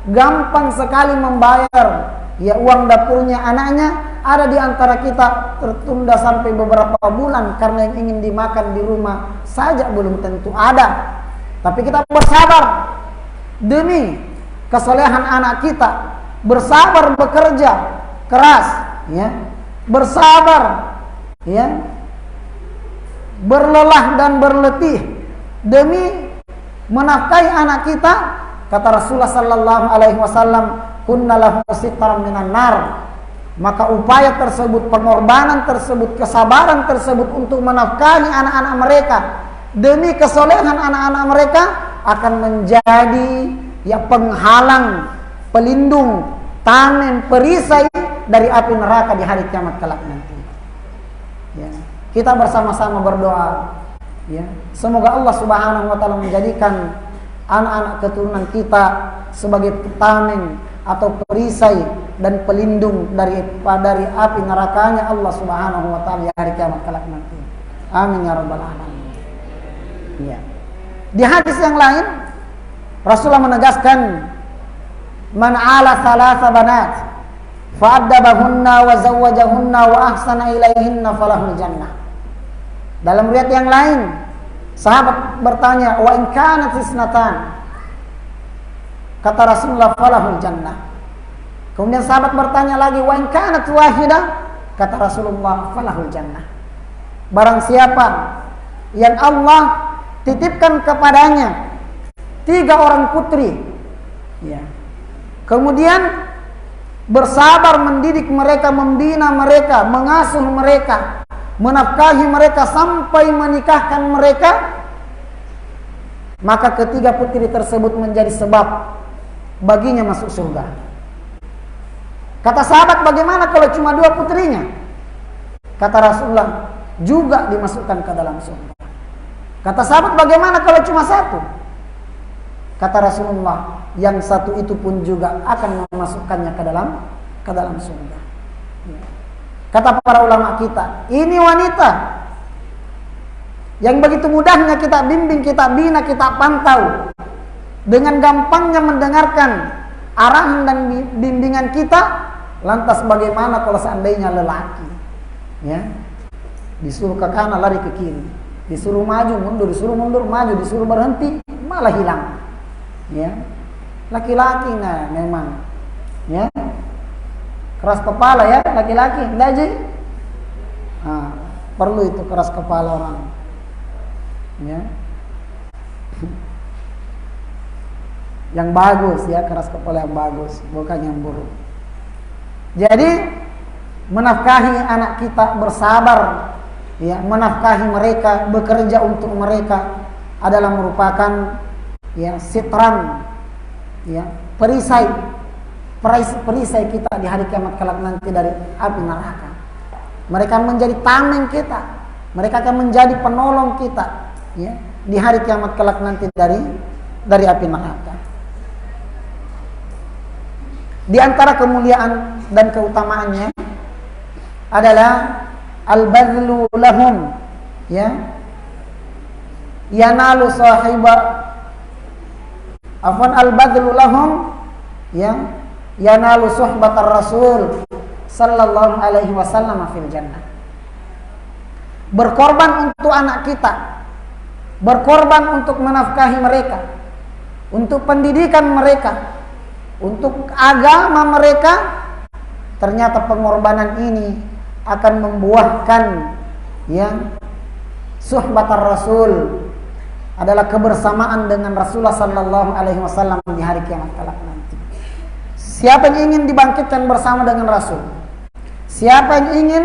gampang sekali membayar ya uang dapurnya anaknya. Ada di antara kita tertunda sampai beberapa bulan karena yang ingin dimakan di rumah saja belum tentu ada. Tapi kita bersabar demi kesolehan anak kita, bersabar bekerja keras, ya, bersabar, ya, berlelah dan berletih demi menafkahi anak kita. Kata Rasulullah sallallahu alaihi wasallam, kunna lahu sitran minan nar. Maka upaya tersebut, pengorbanan tersebut, kesabaran tersebut untuk menafkahi anak-anak mereka demi kesolehan anak-anak mereka akan menjadi ya penghalang, pelindung, tameng, perisai dari api neraka di hari kiamat kelak nanti. Ya. Kita bersama-sama berdoa, ya, semoga Allah Subhanahu wa taala menjadikan anak-anak keturunan kita sebagai tameng atau perisai dan pelindung dari api nerakanya Allah Subhanahu wa taala di hari kiamat kelak nanti. Amin ya rabbal alamin. Ya. Di hadis yang lain Rasulullah menegaskan, man ala thalatha banat fa'addabahunna wa zawwajahunna wa ahsana ilaihinna falahul jannah. Dalam riwayat yang lain, sahabat bertanya, wa in kanat isnatan, kata Rasulullah, falahul jannah. Kemudian sahabat bertanya lagi, wa in kanat wahidah, kata Rasulullah, falahul jannah. Barang siapa yang Allah titipkan kepadanya 3 orang putri, ya, kemudian bersabar mendidik mereka, membina mereka, mengasuh mereka, menafkahi mereka sampai menikahkan mereka, maka ketiga putri tersebut menjadi sebab baginya masuk surga. Kata sahabat, bagaimana kalau cuma 2 putrinya? Kata Rasulullah, juga dimasukkan ke dalam surga. Kata sahabat, bagaimana kalau cuma 1? Kata Rasulullah, yang 1 itu pun juga akan memasukkannya ke dalam surga. Kata para ulama kita, ini wanita yang begitu mudahnya kita bimbing, kita bina, kita pantau, dengan gampangnya mendengarkan arahan dan bimbingan kita. Lantas bagaimana kalau seandainya lelaki, ya, disuruh ke kanan lari ke kiri, disuruh maju mundur, disuruh mundur maju, disuruh berhenti malah hilang. Ya, laki-laki nah memang, ya, keras kepala ya laki-laki, daji. Nah, perlu itu keras kepala orang, ya, yang bagus ya, keras kepala yang bagus, bukan yang buruk. Jadi menafkahi anak kita, bersabar, ya, menafkahi mereka, bekerja untuk mereka adalah merupakan ya sitran, ya, perisai kita di hari kiamat kelak nanti dari api neraka. Mereka menjadi tameng kita, mereka akan menjadi penolong kita, ya, di hari kiamat kelak nanti dari api neraka. Di antara kemuliaan dan keutamaannya adalah al-badlu lahum, ya, yanalu sahiba al-badlu lahum, ya, yanalu suhbatar rasul sallallahu alaihi wasallam fil jannah. Berkorban untuk anak kita, berkorban untuk menafkahi mereka, untuk pendidikan mereka, untuk agama mereka, ternyata pengorbanan ini akan membuahkan, ya, suhbatar rasul, adalah kebersamaan dengan Rasulullah sallallahu alaihi wasallam di hari kiamat kelak nanti. Siapa yang ingin dibangkitkan bersama dengan Rasul? Siapa yang ingin,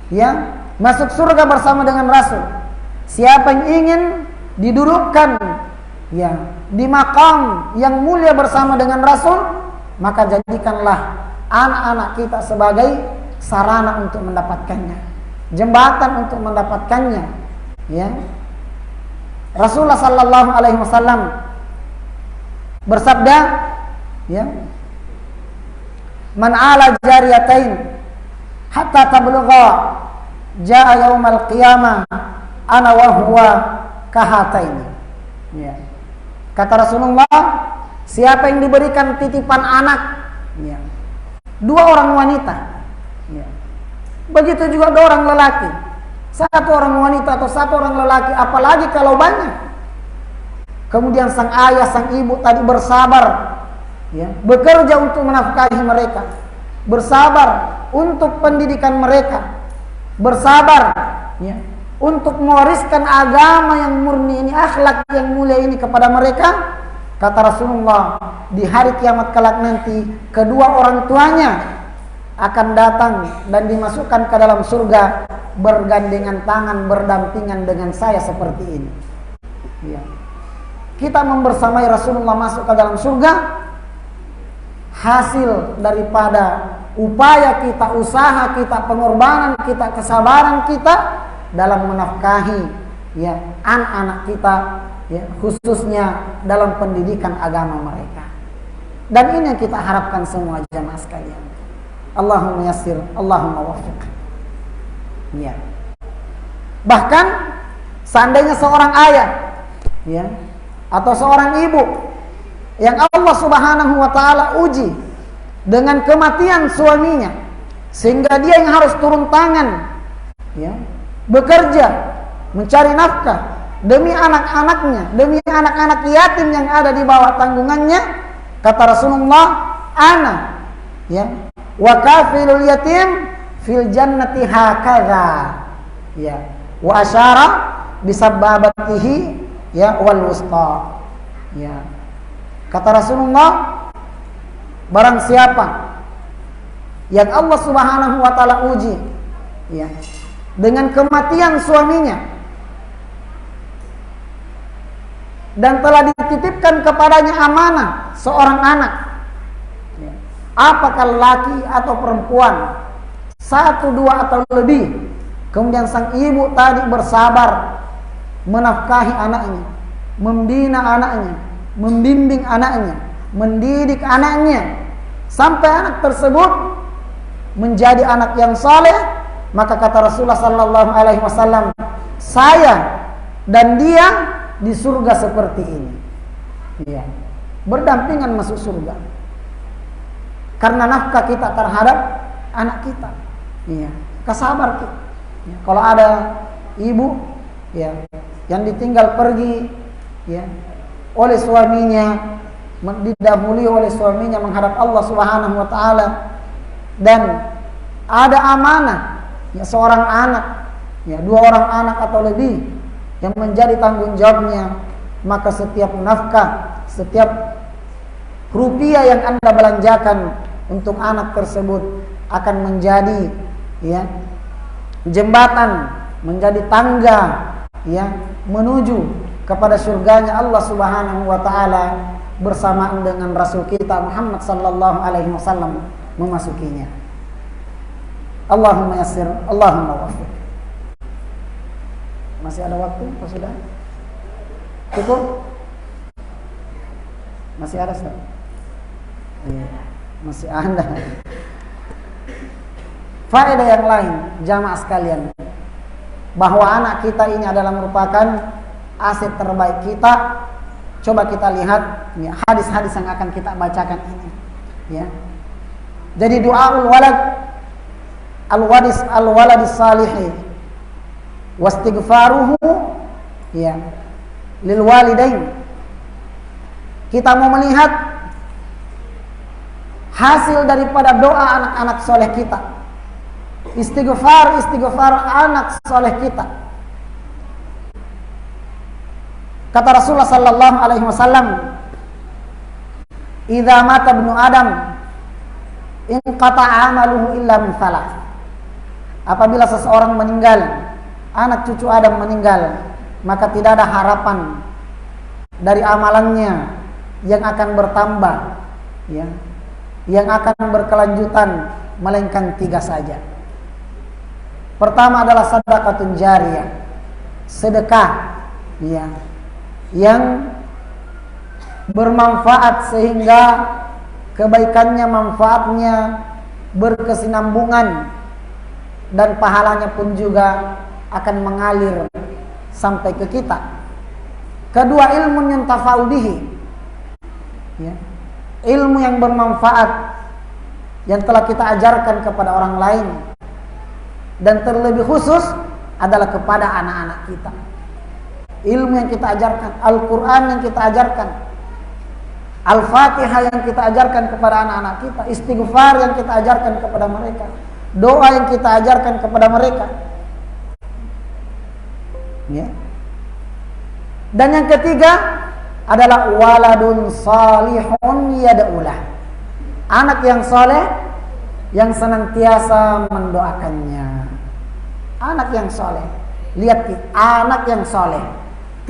ya, masuk surga bersama dengan Rasul? Siapa yang ingin didudukkan, ya, di makam yang mulia bersama dengan Rasul? Maka jadikanlah anak-anak kita sebagai sarana untuk mendapatkannya, jembatan untuk mendapatkannya. Ya. Rasulullah sallallahu alaihi wasallam bersabda, ya, man ala jariyatain hatta tablugha jaa yaumal qiyamah ana wa huwa kahataini. Ya. Kata Rasulullah, siapa yang diberikan titipan anak, ya, 2 orang wanita, ya, begitu juga 2 orang lelaki, 1 orang wanita atau 1 orang lelaki, apalagi kalau banyak. Kemudian sang ayah, sang ibu tadi bersabar, ya, bekerja untuk menafkahi mereka, bersabar untuk pendidikan mereka, bersabar, ya, untuk mewariskan agama yang murni ini, akhlak yang mulia ini kepada mereka. Kata Rasulullah, di hari kiamat kelak nanti kedua orang tuanya akan datang dan dimasukkan ke dalam surga bergandengan tangan, berdampingan dengan saya seperti ini. Ya. Kita membersamai Rasulullah masuk ke dalam surga hasil daripada upaya kita, usaha kita, pengorbanan kita, kesabaran kita dalam menafkahi, ya, anak-anak kita, ya, khususnya dalam pendidikan agama mereka. Dan ini yang kita harapkan semua jamaah sekalian. Allahumma yassir, Allahumma waffiq. Ya. Bahkan seandainya seorang ayah, ya, atau seorang ibu yang Allah Subhanahu wa taala uji dengan kematian suaminya sehingga dia yang harus turun tangan, ya, bekerja mencari nafkah demi anak-anaknya, demi anak-anak yatim yang ada di bawah tanggungannya, kata Rasulullah, ana, ya, wa kafilul yatim fil jannati hakadha, ya, wa asyara bisababatihi, ya, wal wusta, ya. Kata Rasulullah, barang siapa yang Allah Subhanahu wa taala uji, ya, dengan kematian suaminya dan telah dititipkan kepadanya amanah seorang anak, ya, apakah laki atau perempuan, 1, 2 atau lebih, kemudian sang ibu tadi bersabar menafkahi anaknya, membina anaknya, membimbing anaknya, mendidik anaknya sampai anak tersebut menjadi anak yang saleh, maka kata Rasulullah sallallahu alaihi wasallam, saya dan dia di surga seperti ini, ya, berdampingan masuk surga karena nafkah kita terhadap anak kita, ya, kesabar kita. Ya, kalau ada ibu, ya, yang ditinggal pergi, ya, oleh suaminya, didahului oleh suaminya menghadap Allah Subhanahu wa taala, dan ada amanah, ya, seorang anak, ya, 2 orang anak atau lebih yang menjadi tanggung jawabnya, maka setiap nafkah, setiap rupiah yang Anda belanjakan untuk anak tersebut akan menjadi, ya, jembatan, menjadi tangga, ya, menuju kepada surganya Allah Subhanahu wa taala bersamaan dengan Rasul kita Muhammad sallallahu alaihi wasallam memasukinya. Allahumma yassir, Allahumma waffiq. Masih ada waktu apa sudah? Cukup? Masih ada, Ustaz? Iya, masih ada. Faedah yang lain, jamaah sekalian, bahwa anak kita ini adalah merupakan aset terbaik kita. Coba kita lihat, ya, hadis-hadis yang akan kita bacakan ini, ya. Jadi doaul walad al-waladis salihi wastighfaruhu, ya, lil walidain. Kita mau melihat hasil daripada doa anak-anak soleh kita, istighfar anak soleh kita. Kata Rasulullah sallallahu alaihi wasallam, "Idza mata ibnu Adam, in qata'a amaluhu illa min thalath." Apabila seseorang meninggal, anak cucu Adam meninggal, maka tidak ada harapan dari amalannya yang akan bertambah, ya, yang akan berkelanjutan, melainkan 3 saja. Pertama adalah sedekatun jariyah, sedekah ya, yang bermanfaat sehingga kebaikannya, manfaatnya berkesinambungan dan pahalanya pun juga akan mengalir sampai ke kita. Kedua, ilmu yuntafa'u bihi ya, ilmu yang bermanfaat yang telah kita ajarkan kepada orang lain, dan terlebih khusus adalah kepada anak-anak kita. Ilmu yang kita ajarkan, Al-Quran yang kita ajarkan, Al-Fatihah yang kita ajarkan kepada anak-anak kita, istighfar yang kita ajarkan kepada mereka, doa yang kita ajarkan kepada mereka ya. Dan yang ketiga adalah waladun salihun yad'ulah, anak yang soleh yang senantiasa mendoakannya. Anak yang soleh, lihat anak yang soleh,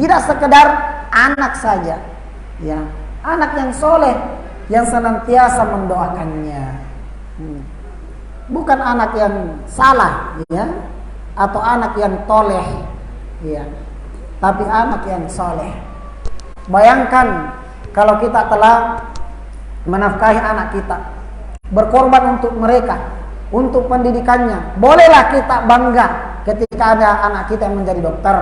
tidak sekedar anak saja ya, anak yang soleh yang senantiasa mendoakannya, bukan anak yang salah ya, atau anak yang toleh ya, tapi anak yang soleh. Bayangkan kalau kita telah menafkahi anak kita, berkorban untuk mereka, untuk pendidikannya. Bolehlah kita bangga ketika ada anak kita yang menjadi dokter.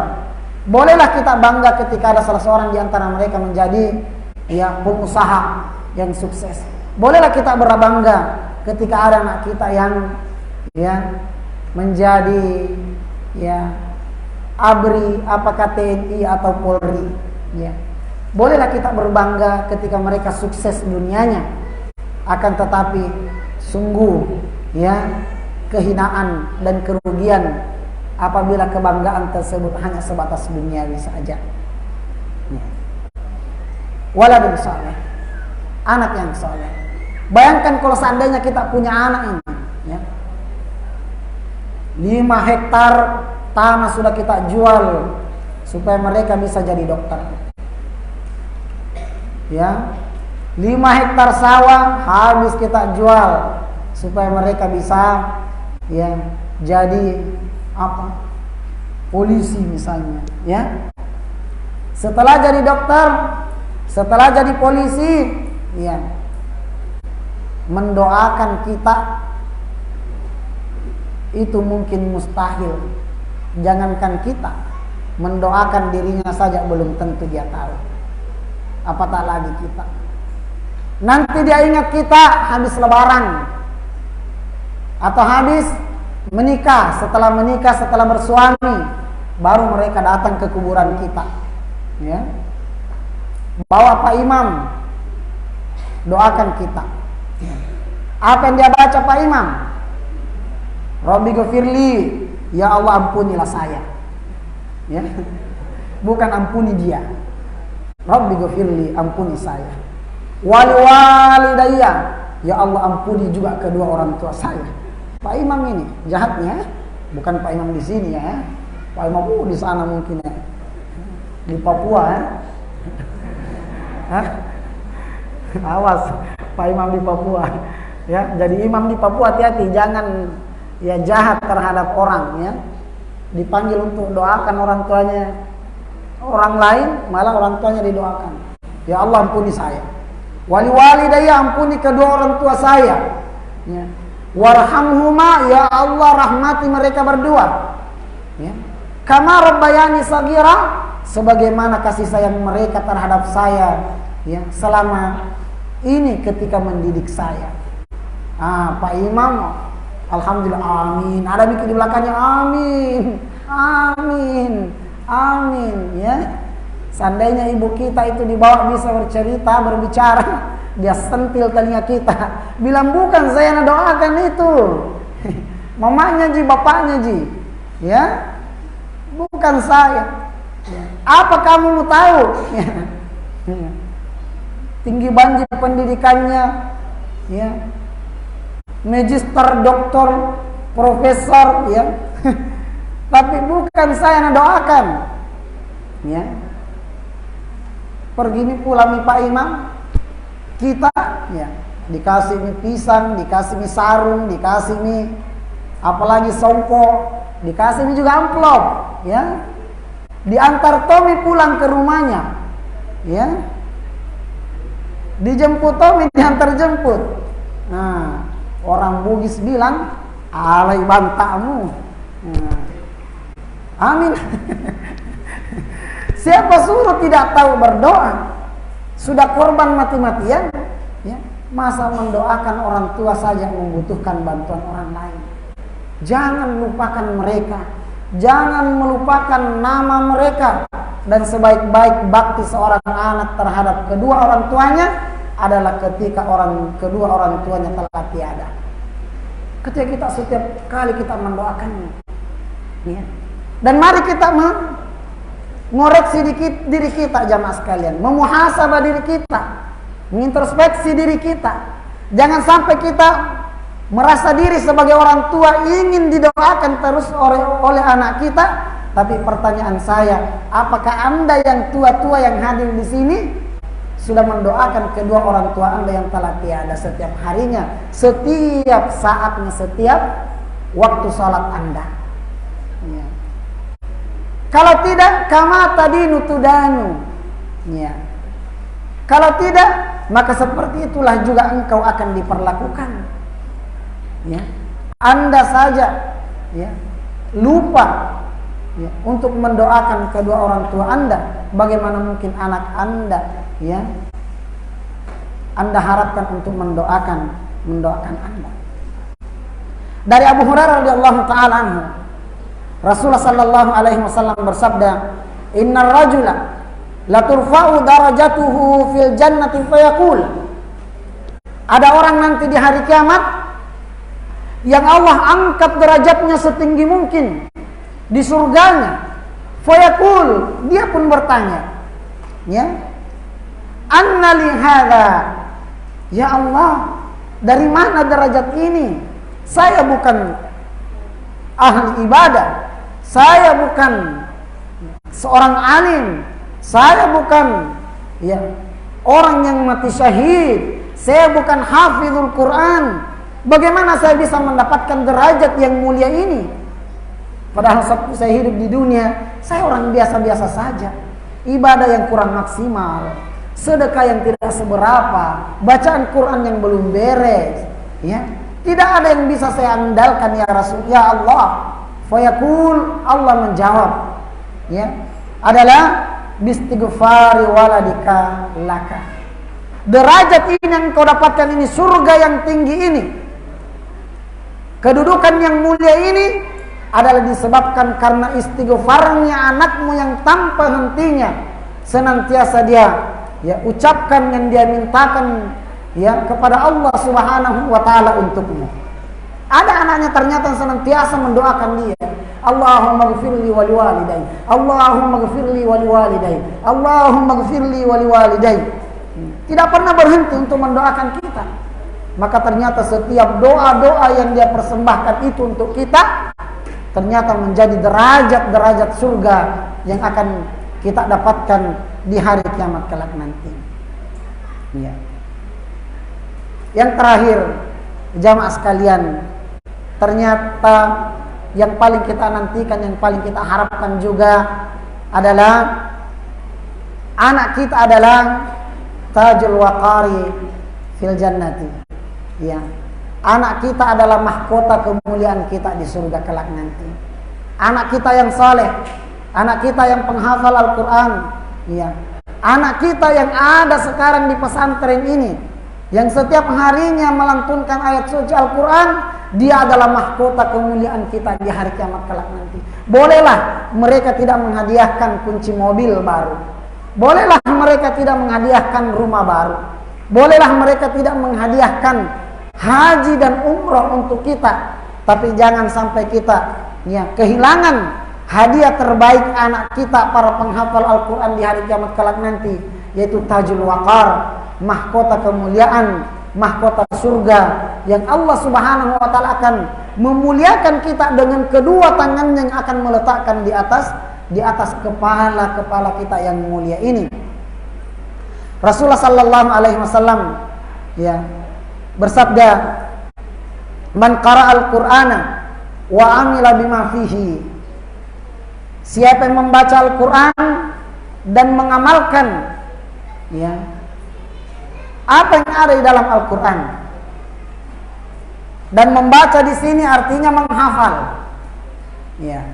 Bolehlah kita bangga ketika ada salah seorang di antara mereka menjadi ya pengusaha yang sukses. Bolehlah kita berbangga ketika ada anak kita yang ya menjadi ya ABRI, apakah TNI atau Polri ya. Bolehlah kita berbangga ketika mereka sukses dunianya. Akan tetapi sungguh ya kehinaan dan kerugian apabila kebanggaan tersebut hanya sebatas duniawi saja ya. Waladun saleh, anak yang saleh. Bayangkan kalau seandainya kita punya anak ini ya, 5 hektar tanah sudah kita jual supaya mereka bisa jadi dokter ya, 5 hektar sawah habis kita jual supaya mereka bisa ya jadi apa, polisi misalnya ya. Setelah jadi dokter, setelah jadi polisi ya, mendoakan kita itu mungkin mustahil. Jangankan kita, mendoakan dirinya saja belum tentu dia tahu, apatah lagi kita. Nanti dia ingat kita habis lebaran atau habis menikah, setelah bersuami, baru mereka datang ke kuburan kita ya. Bawa Pak Imam, doakan kita. Apa yang dia baca Pak Imam? Rabbi ghafirli, ya Allah ampunilah saya ya. Bukan ampuni dia, Rabbi ghafirli, ampuni saya. Wali walidayya, ya Allah ampuni juga kedua orang tua saya. Pak Imam ini jahatnya, bukan Pak Imam di sini ya. Pak Imam di sana mungkin ya, di Papua ya. Awas Pak Imam di Papua ya. Jadi imam di Papua hati-hati, jangan ya jahat terhadap orang ya. Dipanggil untuk doakan orang tuanya orang lain, malah orang tuanya didoakan. Ya Allah ampuni saya. Wali walidayya, ampuni kedua orang tua saya ya. Warhamhuma, ya Allah rahmati mereka berdua ya. Kama rabbayani sagira, sebagaimana kasih sayang mereka terhadap saya ya selama ini ketika mendidik saya. Pak Imam alhamdulillah amin, ada mikir di belakangnya amin, amin, amin ya. Seandainya ibu kita itu dibawa bisa bercerita, berbicara, dia sentil telinga kita, bilang bukan saya yang doakan itu, mamanya ji, bapaknya ji ya, bukan saya. Apa kamu mau tahu tinggi banjir pendidikannya ya, magister, doktor, profesor ya. Tapi bukan saya yang doakan ya. Pergi pula mi Pak Imam kita ya, dikasih mie pisang, dikasih mie sarung, dikasih mie apalagi songko, dikasih mie juga amplop, ya. Diantar Tommy pulang ke rumahnya, ya. Dijemput Tommy, diantar jemput. Nah, orang Bugis bilang, alay bantakmu. Nah, amin. Siapa suruh tidak tahu berdoa? Sudah korban mati-matian, ya. Masa mendoakan orang tua saja membutuhkan bantuan orang lain. Jangan lupakan mereka. Jangan melupakan nama mereka. Dan sebaik-baik bakti seorang anak terhadap kedua orang tuanya adalah ketika kedua orang tuanya telah tiada. Ketika kita setiap kali kita mendoakannya, ya. Dan mari kita mengoreksi diri kita jamaah sekalian, memuhasabah diri kita, mengintrospeksi diri kita. Jangan sampai kita merasa diri sebagai orang tua ingin didoakan terus oleh anak kita. Tapi pertanyaan saya, apakah Anda yang tua-tua yang hadir di sini sudah mendoakan kedua orang tua Anda yang telah tiada setiap harinya, setiap saatnya, setiap waktu salat Anda? Ya. Kalau tidak, kama tadinu tudanu. Ya. Kalau tidak, maka seperti itulah juga engkau akan diperlakukan. Ya. Anda saja, ya, lupa, ya, untuk mendoakan kedua orang tua Anda. Bagaimana mungkin anak Anda, ya, Anda harapkan untuk mendoakan Anda. Dari Abu Hurairah radhiyallahu taala anhu, Rasulullah sallallahu alaihi wasallam bersabda, "Innar rajula la turfa'u darajatuhu fil jannati fayaqul." Ada orang nanti di hari kiamat yang Allah angkat derajatnya setinggi mungkin di surganya. Fayaqul, dia pun bertanya, ya, "Anna li hadza?" Ya Allah, dari mana derajat ini? Saya bukan ahli ibadah. Saya bukan seorang alim. Saya bukan, ya, orang yang mati syahid. Saya bukan hafizul Quran. Bagaimana saya bisa mendapatkan derajat yang mulia ini? Padahal waktu saya hidup di dunia, saya orang biasa-biasa saja. Ibadah yang kurang maksimal, sedekah yang tidak seberapa, bacaan Quran yang belum beres, ya. Tidak ada yang bisa saya andalkan ya Rasul, ya Allah. Fayaqul, Allah menjawab, ya, adalah bistighfari waladika laka. Derajat ini yang kau dapatkan ini, surga yang tinggi ini, kedudukan yang mulia ini adalah disebabkan karena istighfarnya anakmu yang tanpa hentinya senantiasa dia, ya, ucapkan yang dia mintakan, ya, kepada Allah Subhanahu wa taala untukmu. Ada anaknya ternyata senantiasa mendoakan dia, Allahumma ghfirli wa liwalidayya, Allahumma ghfirli wa liwalidayya, Allahumma ghfirli wa liwalidayya. Tidak pernah berhenti untuk mendoakan kita. Maka ternyata setiap doa-doa yang dia persembahkan itu untuk kita ternyata menjadi derajat-derajat surga yang akan kita dapatkan di hari kiamat kelak nanti. Ya. Yang terakhir, jamaah sekalian, ternyata yang paling kita nantikan, yang paling kita harapkan juga adalah anak kita adalah tajul waqari fil jannati. Ya. Anak kita adalah mahkota kemuliaan kita di surga kelak nanti. Anak kita yang saleh, anak kita yang penghafal Al-Quran, ya. Anak kita yang ada sekarang di pesantren ini, yang setiap harinya melantunkan ayat suci Al-Quran, dia adalah mahkota kemuliaan kita di hari kiamat kelak nanti. Bolehlah mereka tidak menghadiahkan kunci mobil baru, bolehlah mereka tidak menghadiahkan rumah baru, bolehlah mereka tidak menghadiahkan haji dan umroh untuk kita, tapi jangan sampai kita, ya, kehilangan hadiah terbaik anak kita para penghafal Al-Quran di hari kiamat kelak nanti, yaitu tajul waqar, mahkota kemuliaan, mahkota surga yang Allah Subhanahu wa taala akan memuliakan kita dengan kedua tangannya yang akan meletakkan di atas kepala kita yang mulia ini. Rasulullah sallallahu alaihi wasallam, ya, bersabda, "Man qara'al Qur'ana wa amila bima fihi." Siapa yang membaca Al-Qur'an dan mengamalkan ya apa yang ada di dalam Al-Qur'an. Dan membaca di sini artinya menghafal. Ya.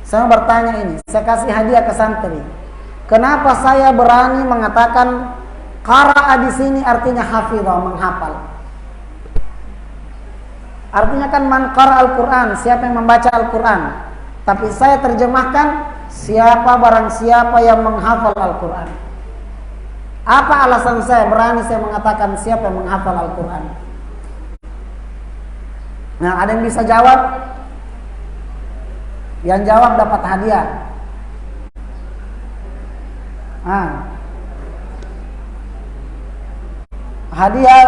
Saya bertanya ini, saya kasih hadiah ke santri. Kenapa saya berani mengatakan qara'a di sini artinya hafizah, menghafal? Artinya kan man qara'al Qur'an, siapa yang membaca Al-Qur'an. Tapi saya terjemahkan barang siapa yang menghafal Al-Qur'an. Apa alasan saya berani saya mengatakan siapa yang menghafal Al-Qur'an? Nah, ada yang bisa jawab? Yang jawab dapat hadiah. Hadiah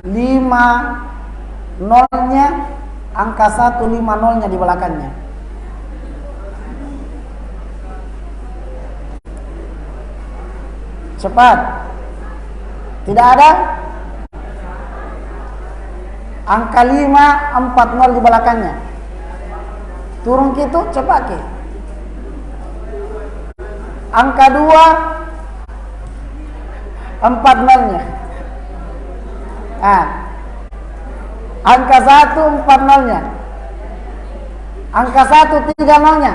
5 nolnya, angka 1 5 nolnya di belakangnya. Cepat. Tidak ada? Angka 5 4 nol di belakangnya. Turun gitu, cepat ke. Angka 2 4 nolnya. Angka 1 4 nolnya. Angka 1 3 nolnya.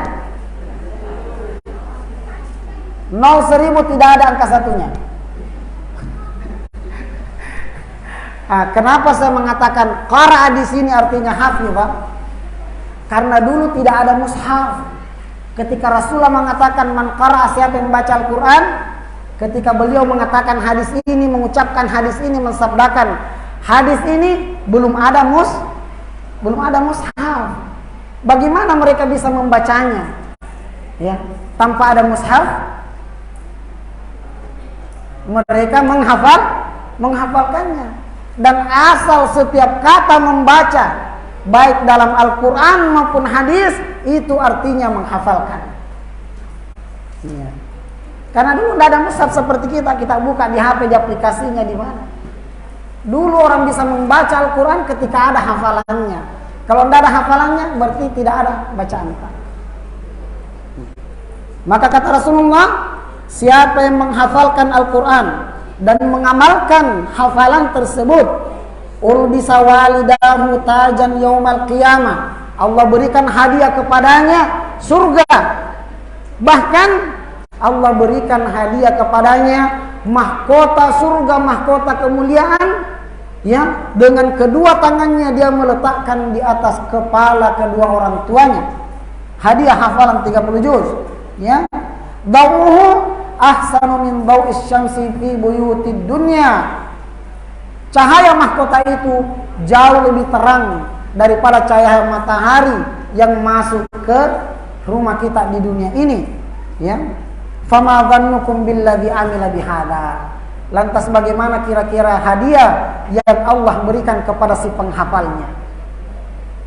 0 1000 tidak ada angka satunya. Kenapa saya mengatakan qara'a di sini artinya hafizah? Karena dulu tidak ada mushaf. Ketika Rasulullah mengatakan man qara'a, siapa yang membaca Al-Qur'an, ketika beliau mengatakan hadis ini, mengucapkan hadis ini, mensabdakan hadis ini, belum ada mushaf. Bagaimana mereka bisa membacanya? Ya, tanpa ada mushaf, mereka menghafalkannya. Dan asal setiap kata membaca, baik dalam Al-Quran maupun hadis, itu artinya menghafalkan. Ya. Karena dulu tidak ada mushaf seperti kita buka di HP, di aplikasinya di mana. Dulu orang bisa membaca Al-Quran ketika ada hafalannya. Kalau tidak ada hafalannya, berarti tidak ada bacaan. Maka kata Rasulullah, siapa yang menghafalkan Al-Quran dan mengamalkan hafalan tersebut, ulbisa walidahu tajan yaumal qiyamah, Allah berikan hadiah kepadanya surga. Bahkan Allah berikan hadiah kepadanya mahkota surga, mahkota kemuliaan, ya, dengan kedua tangannya dia meletakkan di atas kepala kedua orang tuanya. Hadiah hafalan 30 juz, ya. Dawuhu ahsanu min daw'is syamsi fi buyutid dunya. Cahaya mahkota itu jauh lebih terang daripada cahaya matahari yang masuk ke rumah kita di dunia ini, ya. Fama dhannukum billadzi amila bihadza. Lantas bagaimana kira-kira hadiah yang Allah berikan kepada si penghafalnya?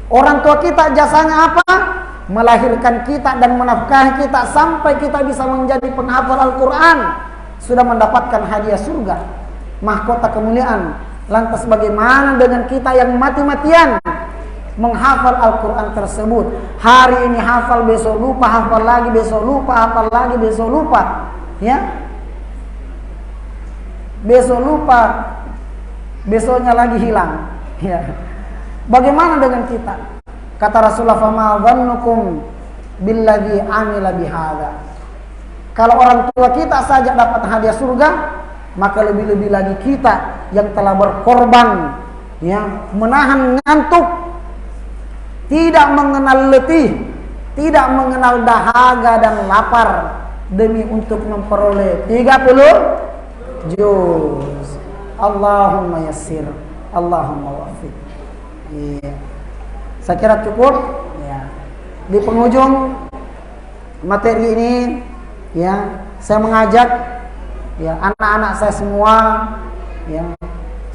Orang tua kita jasanya apa? Melahirkan kita dan menafkahi kita sampai kita bisa menjadi penghafal Al-Quran, sudah mendapatkan hadiah surga, mahkota kemuliaan. Lantas bagaimana dengan kita yang mati-matian menghafal Al-Quran tersebut? Hari ini hafal, besok lupa, hafal lagi, besok lupa, hafal lagi, besok lupa, ya. Besok lupa, besoknya lagi hilang, ya. Bagaimana dengan kita? Kata Rasulullah, "Fama dhannukum billadzi amila bihadza." Kalau orang tua kita saja dapat hadiah surga, maka lebih-lebih lagi kita yang telah berkorban, ya, menahan ngantuk, tidak mengenal letih, tidak mengenal dahaga dan lapar demi untuk memperoleh 30 juz. Allahumma yassir, Allahumma wafiq. Iya. Saya kira cukup, ya. Di penghujung materi ini, ya, saya mengajak, ya, anak-anak saya semua, ya,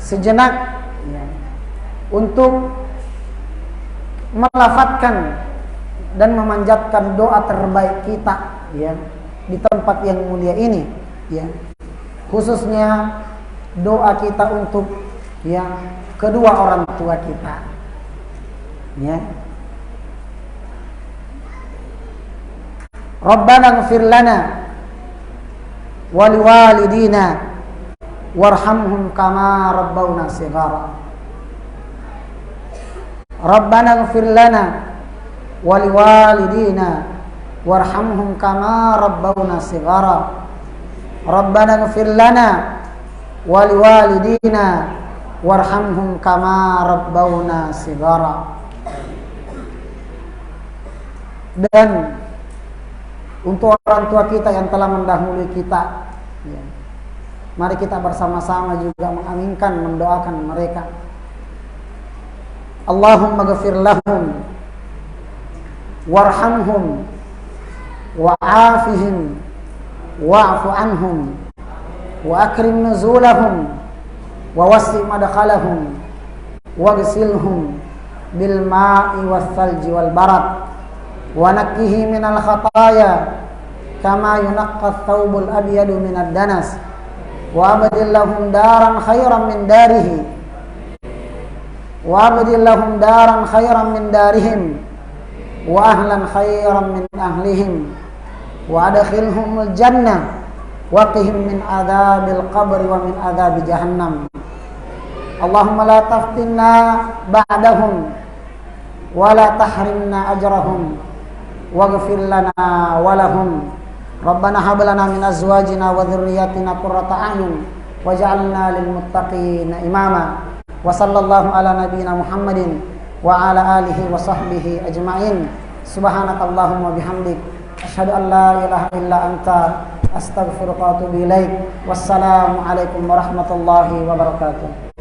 sejenak, ya, untuk melafadzkan dan memanjatkan doa terbaik kita, ya, di tempat yang mulia ini, ya. khususnya doa kita untuk ya kedua orang tua kita. Ya. Rabbana ighfir lana wa liwalidina warhamhum kama rabbawna shighara. Rabbana ighfir lana wa liwalidina warhamhum kama rabbawna shighara. Rabbana ighfir lana wa liwalidina warhamhum kama rabbawna shighara. Dan untuk orang tua kita yang telah mendahului kita, ya, mari kita bersama-sama juga mengaminkan, mendoakan mereka. Allahumma ghafir lahum warhamhum wa'afihim wa'fu anhum wa akrim nuzulahum wa wasi' madkhalahum waghsilhum bil ma'i was salji wal barad wa nakkihi minal khataya kama yunaqqa ath-thawbul abyadu minad danas wa abdil lahum daran khairan min darihi wa abdil lahum daran khairan min darihim wa ahlan khairan min ahlihim wa adkhilhumul jannah wa qihim min adzabil qabri wa min adzabi jahannam. Allahumma la taftinna ba'dahum wa la tahrimna ajrahum waghfir lana wa lahum. Rabbana hab lana min azwajina wa dhurriyyatina qurrata a'yun waj'alna lil muttaqina imama. Wa sallallahu ala nabiyyina Muhammadin wa ala alihi wa sahbihi ajma'in. Subhanakallahumma bihamdik asyhadu an la ilaha illa anta astaghfiruka wa atubu ilaik. Wassalamu alaikum warahmatullahi wabarakatuh.